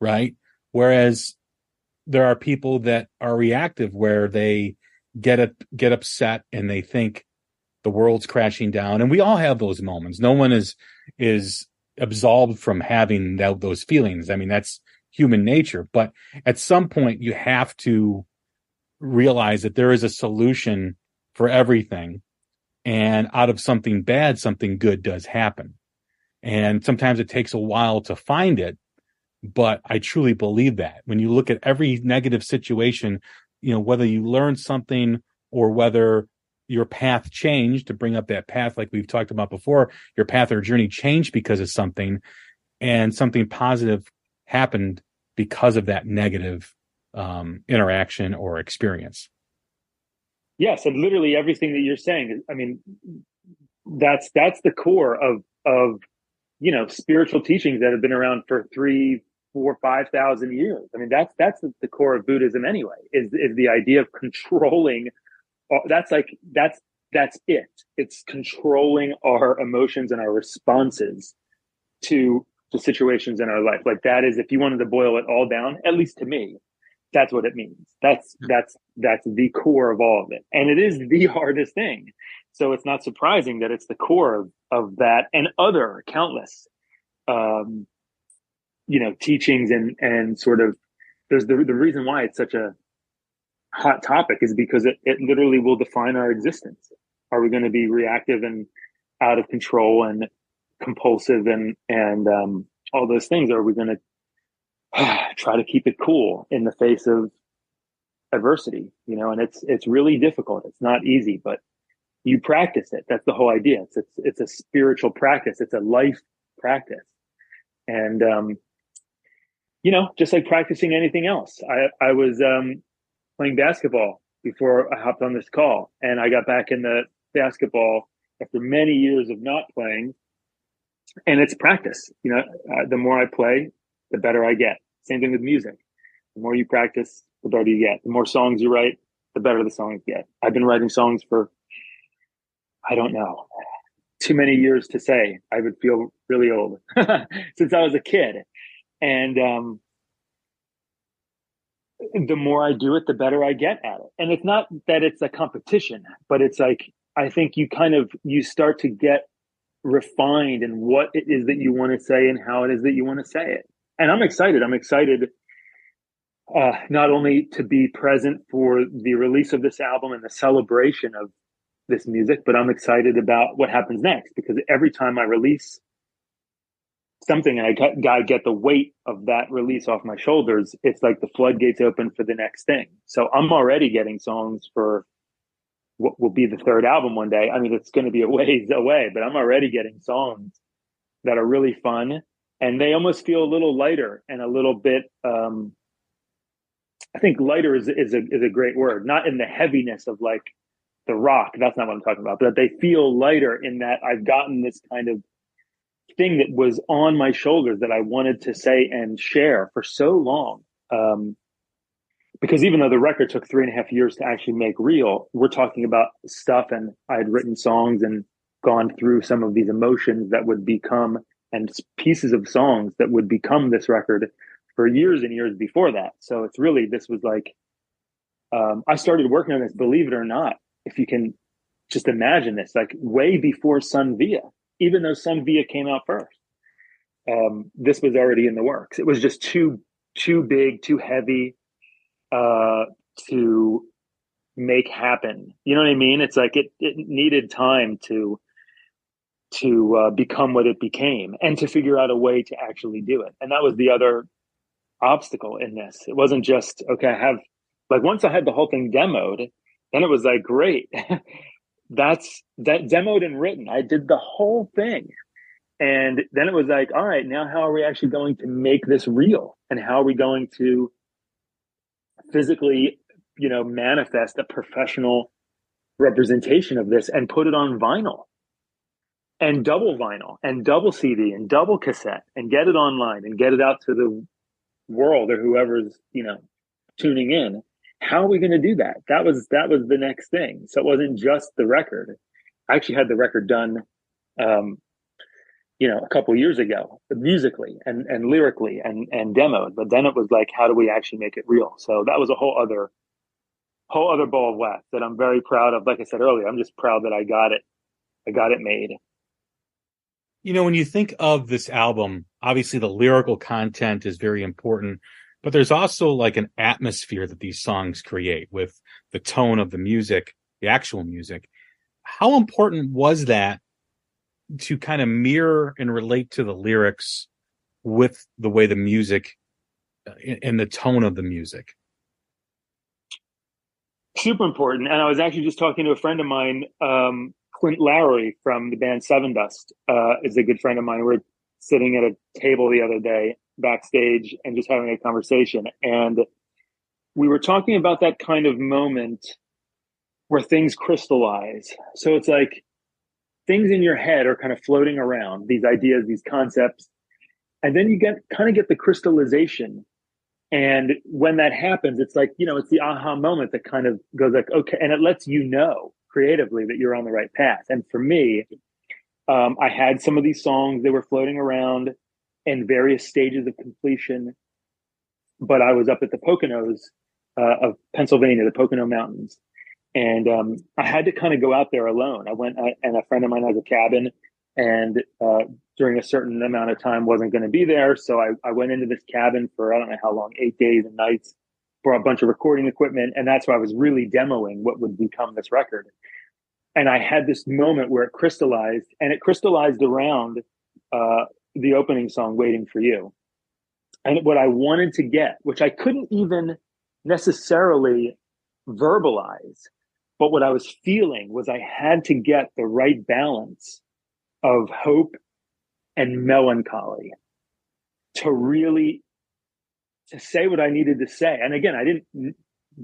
Right? Whereas there are people that are reactive, where they get upset and they think the world's crashing down. And we all have those moments. No one is absolved from having those feelings. I mean, that's human nature. But at some point, you have to realize that there is a solution for everything, And out of something bad, something good does happen. And sometimes it takes a while to find it, but I truly believe that. When you look at every negative situation, whether you learn something or whether your path changed, to bring up that path like we've talked about before, your path or journey changed because of something, and something positive happened because of that negative interaction or experience. Yes, and literally everything that you're saying, I mean, that's the core of spiritual teachings that have been around for 3,000, 4,000, 5,000 years. I mean, that's the core of Buddhism anyway, is the idea of controlling. That's it. It's controlling our emotions and our responses to the situations in our life. Like, that is, if you wanted to boil it all down, at least to me, that's what it means. That's the core of all of it. And it is the hardest thing. So it's not surprising that it's the core of that and other countless, teachings and sort of, there's the reason why it's such a hot topic is because it literally will define our existence. Are we going to be reactive and out of control and compulsive and all those things? Or are we going to try to keep it cool in the face of adversity? And it's really difficult. It's not easy, but you practice it. That's the whole idea. It's a spiritual practice. It's a life practice. And, just like practicing anything else, I was playing basketball before I hopped on this call, and I got back into basketball after many years of not playing. And it's practice. The more I play, the better I get. Same thing with music. The more you practice, the better you get. The more songs you write, the better the songs get. I've been writing songs for, I don't know, too many years to say. I would feel really old since I was a kid. And the more I do it, the better I get at it. And it's not that it's a competition, but it's like, I think you start to get refined in what it is that you want to say and how it is that you want to say it. And I'm excited. Not only to be present for the release of this album and the celebration of this music, but I'm excited about what happens next, because every time I release something and I get the weight of that release off my shoulders, it's like the floodgates open for the next thing. So I'm already getting songs for what will be the third album one day. I mean, it's going to be a ways away, but I'm already getting songs that are really fun, and they almost feel a little lighter and a little bit, I think lighter is a great word, not in the heaviness of like the rock. That's not what I'm talking about, but they feel lighter in that I've gotten this kind of thing that was on my shoulders that I wanted to say and share for so long. Because even though the record took 3.5 years to actually make real, we're talking about stuff, and I had written songs and gone through some of these emotions that would become, and pieces of songs that would become this record for years and years before that. So it's really, this was like, I started working on this, believe it or not, if you can just imagine this, like way before Sun Via, even though Sun Via came out first. This was already in the works. It was just too big, too heavy to make happen. You know what I mean? It's like it needed time to become what it became, and to figure out a way to actually do it. And that was the other obstacle in this. It wasn't just, okay, once I had the whole thing demoed, then it was like, great. That demoed and written. I did the whole thing. And then it was like, all right, now how are we actually going to make this real? And how are we going to physically, manifest a professional representation of this and put it on vinyl and double CD and double cassette and get it online and get it out to the world or whoever's, tuning in? How are we going to do that? That was the next thing. So it wasn't just the record. I actually had the record done, a couple of years ago, musically and lyrically and demoed. But then it was like, how do we actually make it real? So that was a whole other ball of wax that I'm very proud of. Like I said earlier, I'm just proud that I got it made. When you think of this album, obviously the lyrical content is very important, but there's also like an atmosphere that these songs create with the tone of the music, the actual music. how important was that to kind of mirror and relate to the lyrics with the way the music and the tone of the music? Super important. And I was actually just talking to a friend of mine, Clint Lowry from the band Seven Dust, is a good friend of mine. We're sitting at a table the other day backstage and just having a conversation. And we were talking about that kind of moment where things crystallize. So it's like things in your head are kind of floating around, these ideas, these concepts. And then you get the crystallization. And when that happens, it's like, it's the aha moment that kind of goes like, okay. And it lets you know creatively that you're on the right path. And for me, I had some of these songs that were floating around in various stages of completion, but I was up at the Poconos of Pennsylvania, the Pocono Mountains. And I had to kind of go out there alone. I went, and a friend of mine has a cabin, and during a certain amount of time wasn't going to be there. So I went into this cabin for, I don't know how long, 8 days and nights, brought a bunch of recording equipment. And that's why I was really demoing what would become this record. And I had this moment where it crystallized, and it crystallized around the opening song, Waiting for You. And what I wanted to get, which I couldn't even necessarily verbalize, but what I was feeling was I had to get the right balance of hope and melancholy to say what I needed to say. And again, I didn't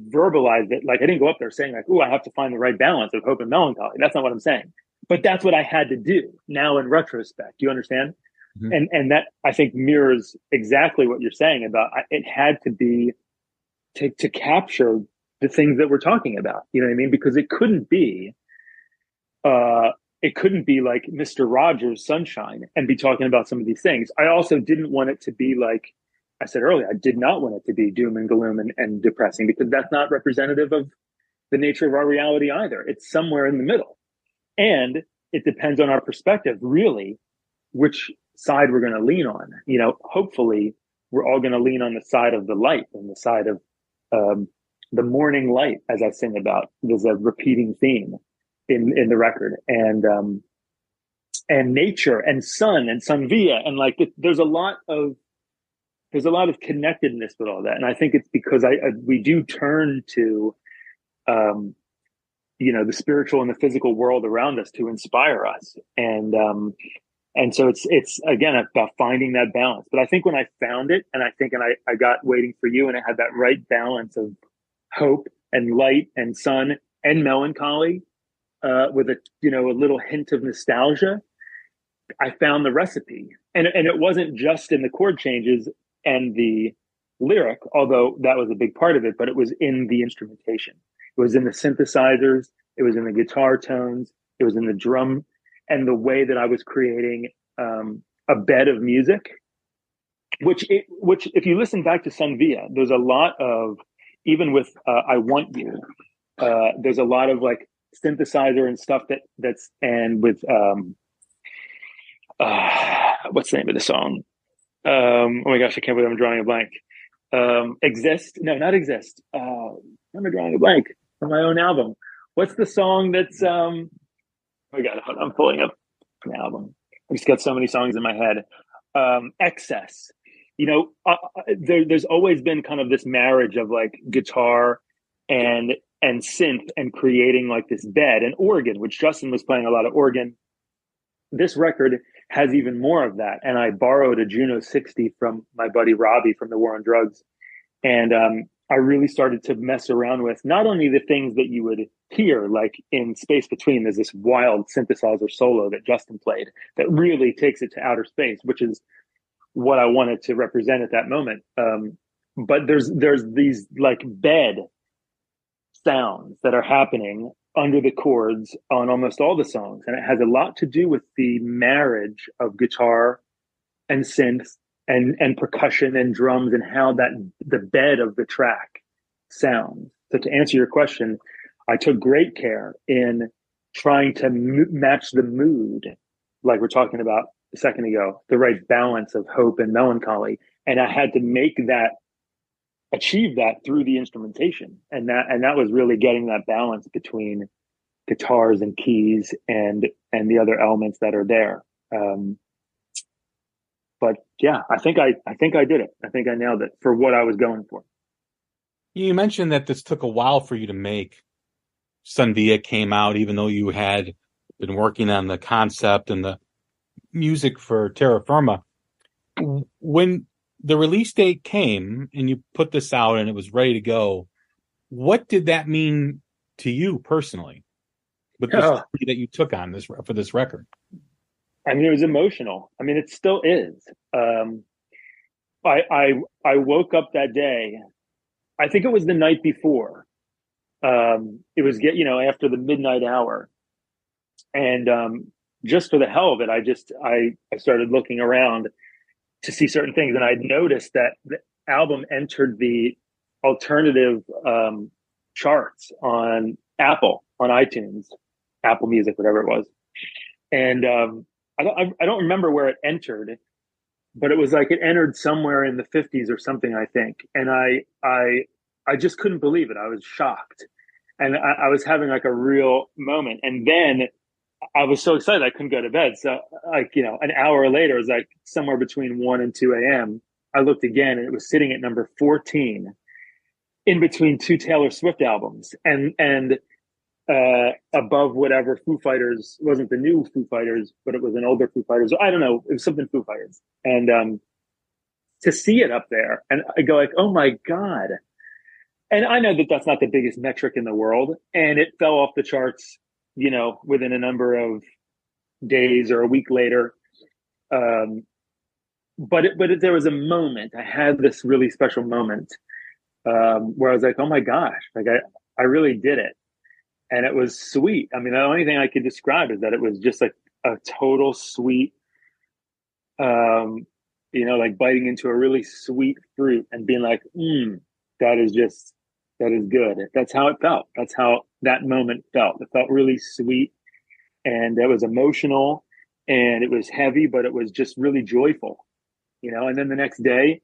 verbalize it. Like, I didn't go up there saying like, "Oh, I have to find the right balance of hope and melancholy." That's not what I'm saying. But that's what I had to do now in retrospect. Do you understand? Mm-hmm. And that, I think, mirrors exactly what you're saying about it had to be to capture the things that we're talking about. You know what I mean? Because it couldn't be like Mr. Rogers' Sunshine and be talking about some of these things. I also didn't want it to be like I said earlier, I did not want it to be doom and gloom and depressing, because that's not representative of the nature of our reality either. It's somewhere in the middle. And it depends on our perspective, really, which side we're going to lean on. Hopefully we're all going to lean on the side of the light and the side of the morning light, as I sing about. There's a repeating theme in the record, and nature and sun and Sunvia, and like there's a lot of connectedness with all that. And I think it's because we do turn to the spiritual and the physical world around us to inspire us, and so it's again about finding that balance. But I think when I found it, and I got Waiting for You, and it had that right balance of hope and light and sun and melancholy, with a little hint of nostalgia, I found the recipe. And it wasn't just in the chord changes and the lyric, although that was a big part of it, but it was in the instrumentation. It was in the synthesizers. It was in the guitar tones. It was in the drum, and the way that I was creating a bed of music, which if you listen back to Sunvia, there's a lot of, even with I Want You, there's a lot of like synthesizer and stuff that's, and with what's the name of the song? Oh my gosh, I can't believe I'm drawing a blank. Exist? No, not Exist. I'm drawing a blank on my own album. What's the song that's oh my God, I'm pulling up an album. I've just got so many songs in my head. Excess. There's always been kind of this marriage of like guitar and synth, and creating like this bed, and organ, which Justin was playing a lot of organ. This record has even more of that. And I borrowed a Juno 60 from my buddy Robbie from the War on Drugs. And I really started to mess around with not only the things that you would hear, like in Space Between, there's this wild synthesizer solo that Justin played that really takes it to outer space, which is what I wanted to represent at that moment. But there's these like bed sounds that are happening under the chords on almost all the songs. And it has a lot to do with the marriage of guitar and synth and percussion and drums, and how that the bed of the track sounds. So to answer your question, I took great care in trying to match the mood, like we're talking about a second ago, the right balance of hope and melancholy. And I had to achieve that through the instrumentation. And that was really getting that balance between guitars and keys and the other elements that are there. But yeah, I think I did it. I think I nailed it for what I was going for. You mentioned that this took a while for you to make. Sunvia came out, even though you had been working on the concept and the music for Terra Firma. When the release date came and you put this out and it was ready to go, what did that mean to you personally with the story that you took on this for this record? I mean, it was emotional. I mean, it still is. I woke up that day. I think it was the night before. It was after the midnight hour, and just for the hell of it, I started looking around to see certain things, and I noticed that the album entered the alternative charts on Apple, on iTunes, Apple Music, whatever it was, and I don't remember where it entered, but it was like it entered somewhere in the 50s or something, I think, and I just couldn't believe it. I was shocked. And I was having like a real moment. And then I was so excited I couldn't go to bed. So an hour later, it was like somewhere between 1 and 2 a.m. I looked again and it was sitting at number 14 in between two Taylor Swift albums and above whatever Foo Fighters, wasn't the new Foo Fighters, but it was an older Foo Fighters. I don't know. It was something Foo Fighters. And to see it up there and I go like, oh my God. And I know that that's not the biggest metric in the world, and it fell off the charts, within a number of days or a week later. But there was a moment. I had this really special moment where I was like, "Oh my gosh!" Like I really did it, and it was sweet. I mean, the only thing I could describe is that it was just like a total sweet, like biting into a really sweet fruit and being like, that is good. That's how it felt. That's how that moment felt. It felt really sweet and it was emotional and it was heavy, but it was just really joyful, and then the next day,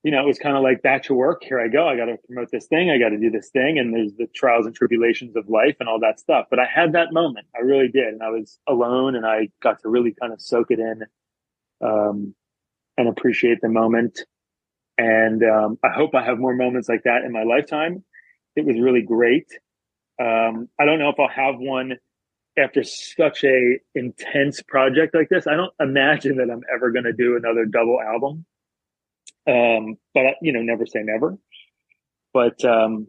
it was kind of like back to work. Here I go. I got to promote this thing. I got to do this thing. And there's the trials and tribulations of life and all that stuff. But I had that moment. I really did. And I was alone and I got to really kind of soak it in and appreciate the moment. And I hope I have more moments like that in my lifetime. It was really great. I don't know if I'll have one after such a intense project like this. I don't imagine that I'm ever going to do another double album. But never say never. But to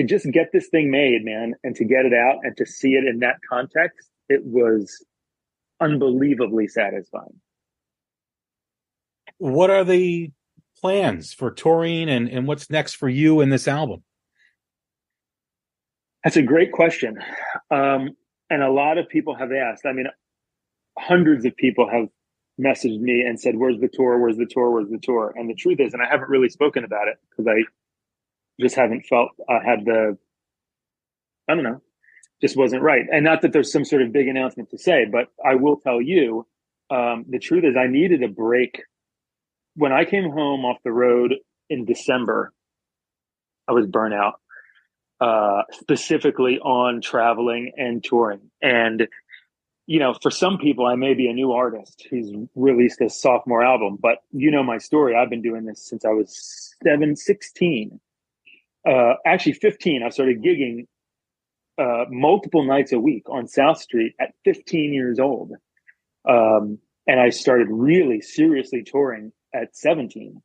just get this thing made, man, and to get it out and to see it in that context, it was unbelievably satisfying. What are the plans for touring and what's next for you in this album? That's a great question. And a lot of people have asked. I mean, hundreds of people have messaged me and said, where's the tour? Where's the tour? Where's the tour? And the truth is, and I haven't really spoken about it because I just haven't felt just wasn't right. And not that there's some sort of big announcement to say, but I will tell you, the truth is I needed a break. When I came home off the road in December, I was burnt out, specifically on traveling and touring. And, for some people, I may be a new artist who's released a sophomore album, but my story. I've been doing this since I was 16. Actually 15. I started gigging multiple nights a week on South Street at 15 years old. And I started really seriously touring at 17.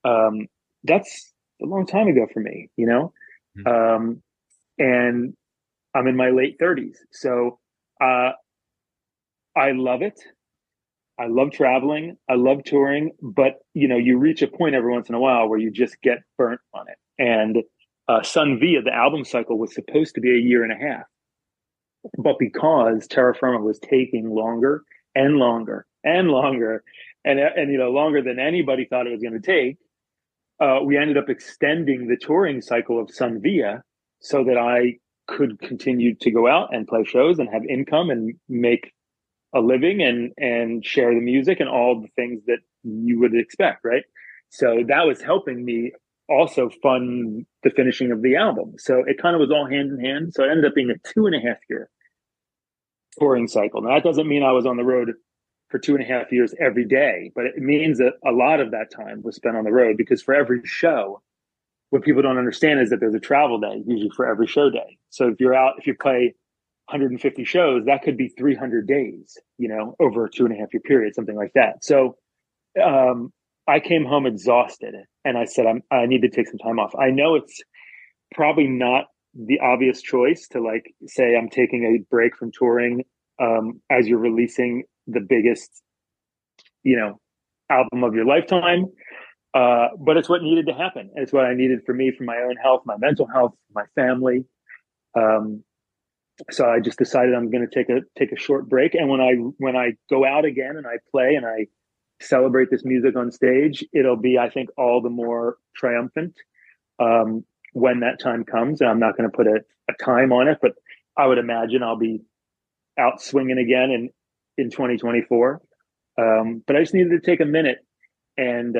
That's a long time ago for me, and I'm in my late 30s. So I love it. I love traveling. I love touring, but you reach a point every once in a while where you just get burnt on it. And Sunvia, the album cycle, was supposed to be a year and a half, but because Terra Firma was taking longer and longer and longer, and longer than anybody thought it was going to take, we ended up extending the touring cycle of Sunvia so that I could continue to go out and play shows and have income and make a living and share the music and all the things that you would expect, right? So that was helping me also fund the finishing of the album. So it kind of was all hand in hand. So it ended up being a 2.5 year touring cycle. Now, that doesn't mean I was on the road for 2.5 years every day, but it means that a lot of that time was spent on the road, because for every show, what people don't understand is that there's a travel day usually for every show day. So if you play 150 shows, that could be 300 days, over a 2.5 year period, something like that. So I came home exhausted, and I said, I need to take some time off. I know it's probably not the obvious choice to say I'm taking a break from touring as you're releasing the biggest, album of your lifetime. But it's what needed to happen. It's what I needed for me, for my own health, my mental health, my family. So I just decided I'm going to take a short break. And when I go out again and I play and I celebrate this music on stage, it'll be, I think, all the more triumphant when that time comes. And I'm not going to put a time on it, but I would imagine I'll be out swinging again in 2024. But I just needed to take a minute and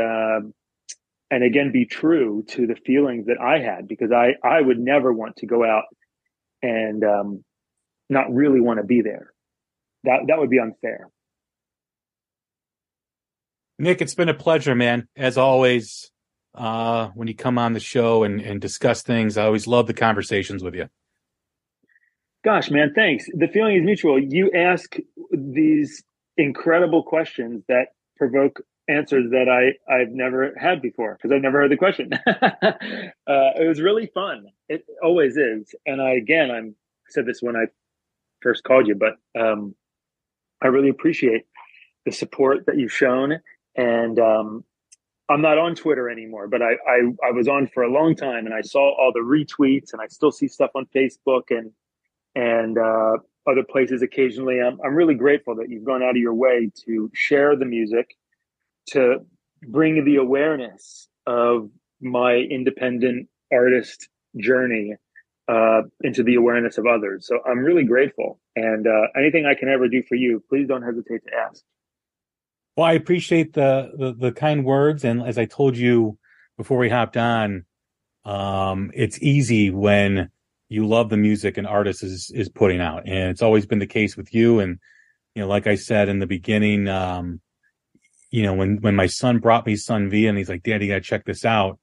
again, be true to the feelings that I had, because I would never want to go out and not really want to be there. That would be unfair. Nick, it's been a pleasure, man. As always, when you come on the show and discuss things, I always love the conversations with you. Gosh, man, thanks. The feeling is mutual. You ask these incredible questions that provoke answers that I've never had before, because I've never heard the question. It was really fun. It always is. And I said this when I first called you, but I really appreciate the support that you've shown. And I'm not on Twitter anymore, but I was on for a long time, and I saw all the retweets, and I still see stuff on Facebook and other places occasionally. I'm really grateful that you've gone out of your way to share the music, to bring the awareness of my independent artist journey into the awareness of others. So I'm really grateful. And anything I can ever do for you, please don't hesitate to ask. Well, I appreciate the kind words. And as I told you before we hopped on, it's easy when you love the music an artist is putting out. And it's always been the case with you. And, like I said in the beginning, when my son brought me Son V and he's like, Daddy, you gotta check this out.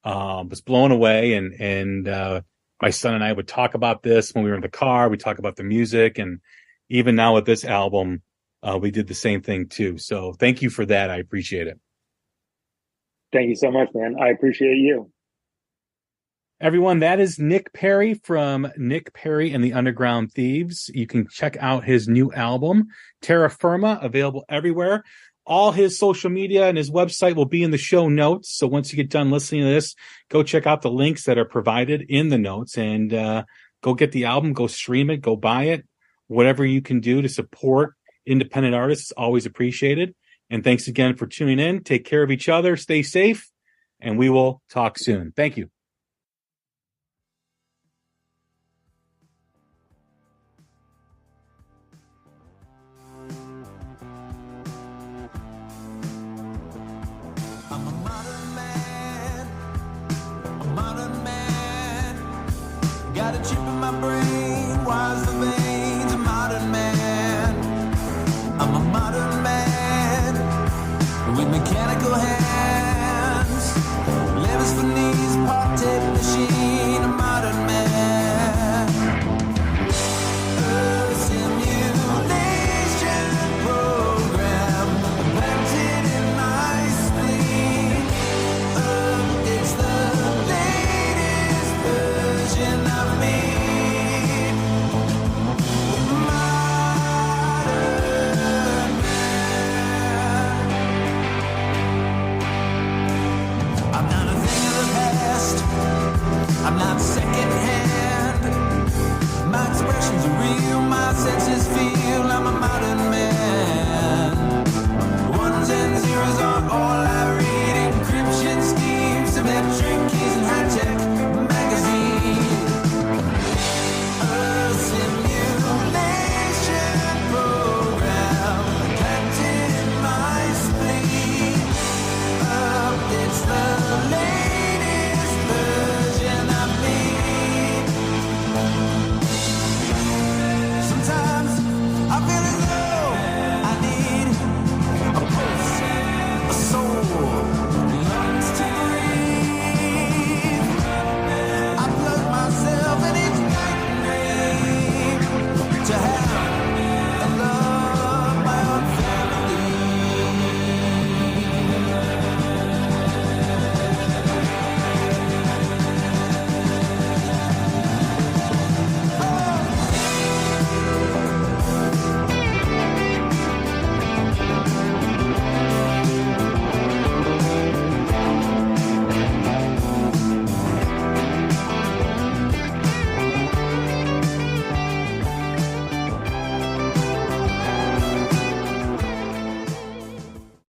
Was blown away. And my son and I would talk about this when we were in the car. We talk about the music. And even now with this album, we did the same thing too. So thank you for that. I appreciate it. Thank you so much, man. I appreciate you. Everyone, that is Nick Perri from Nick Perri and the Underground Thieves. You can check out his new album, Terra Firma, available everywhere. All his social media and his website will be in the show notes. So once you get done listening to this, go check out the links that are provided in the notes and go get the album, go stream it, go buy it. Whatever you can do to support independent artists is always appreciated. And thanks again for tuning in. Take care of each other, stay safe, and we will talk soon. Thank you. Got a chip in my brain, wires the veins, a modern man. I'm a modern man with mechanical hands, levers for knees, part tape machine, a modern man. A simulation program planted in my spleen. It's the latest version of me. Modern man. I'm not a thing of the past. I'm not secondhand. My expressions are real. My senses feel. I'm a modern man. Ones and zeros are all I read. Encryption schemes, symmetric keys, and high-tech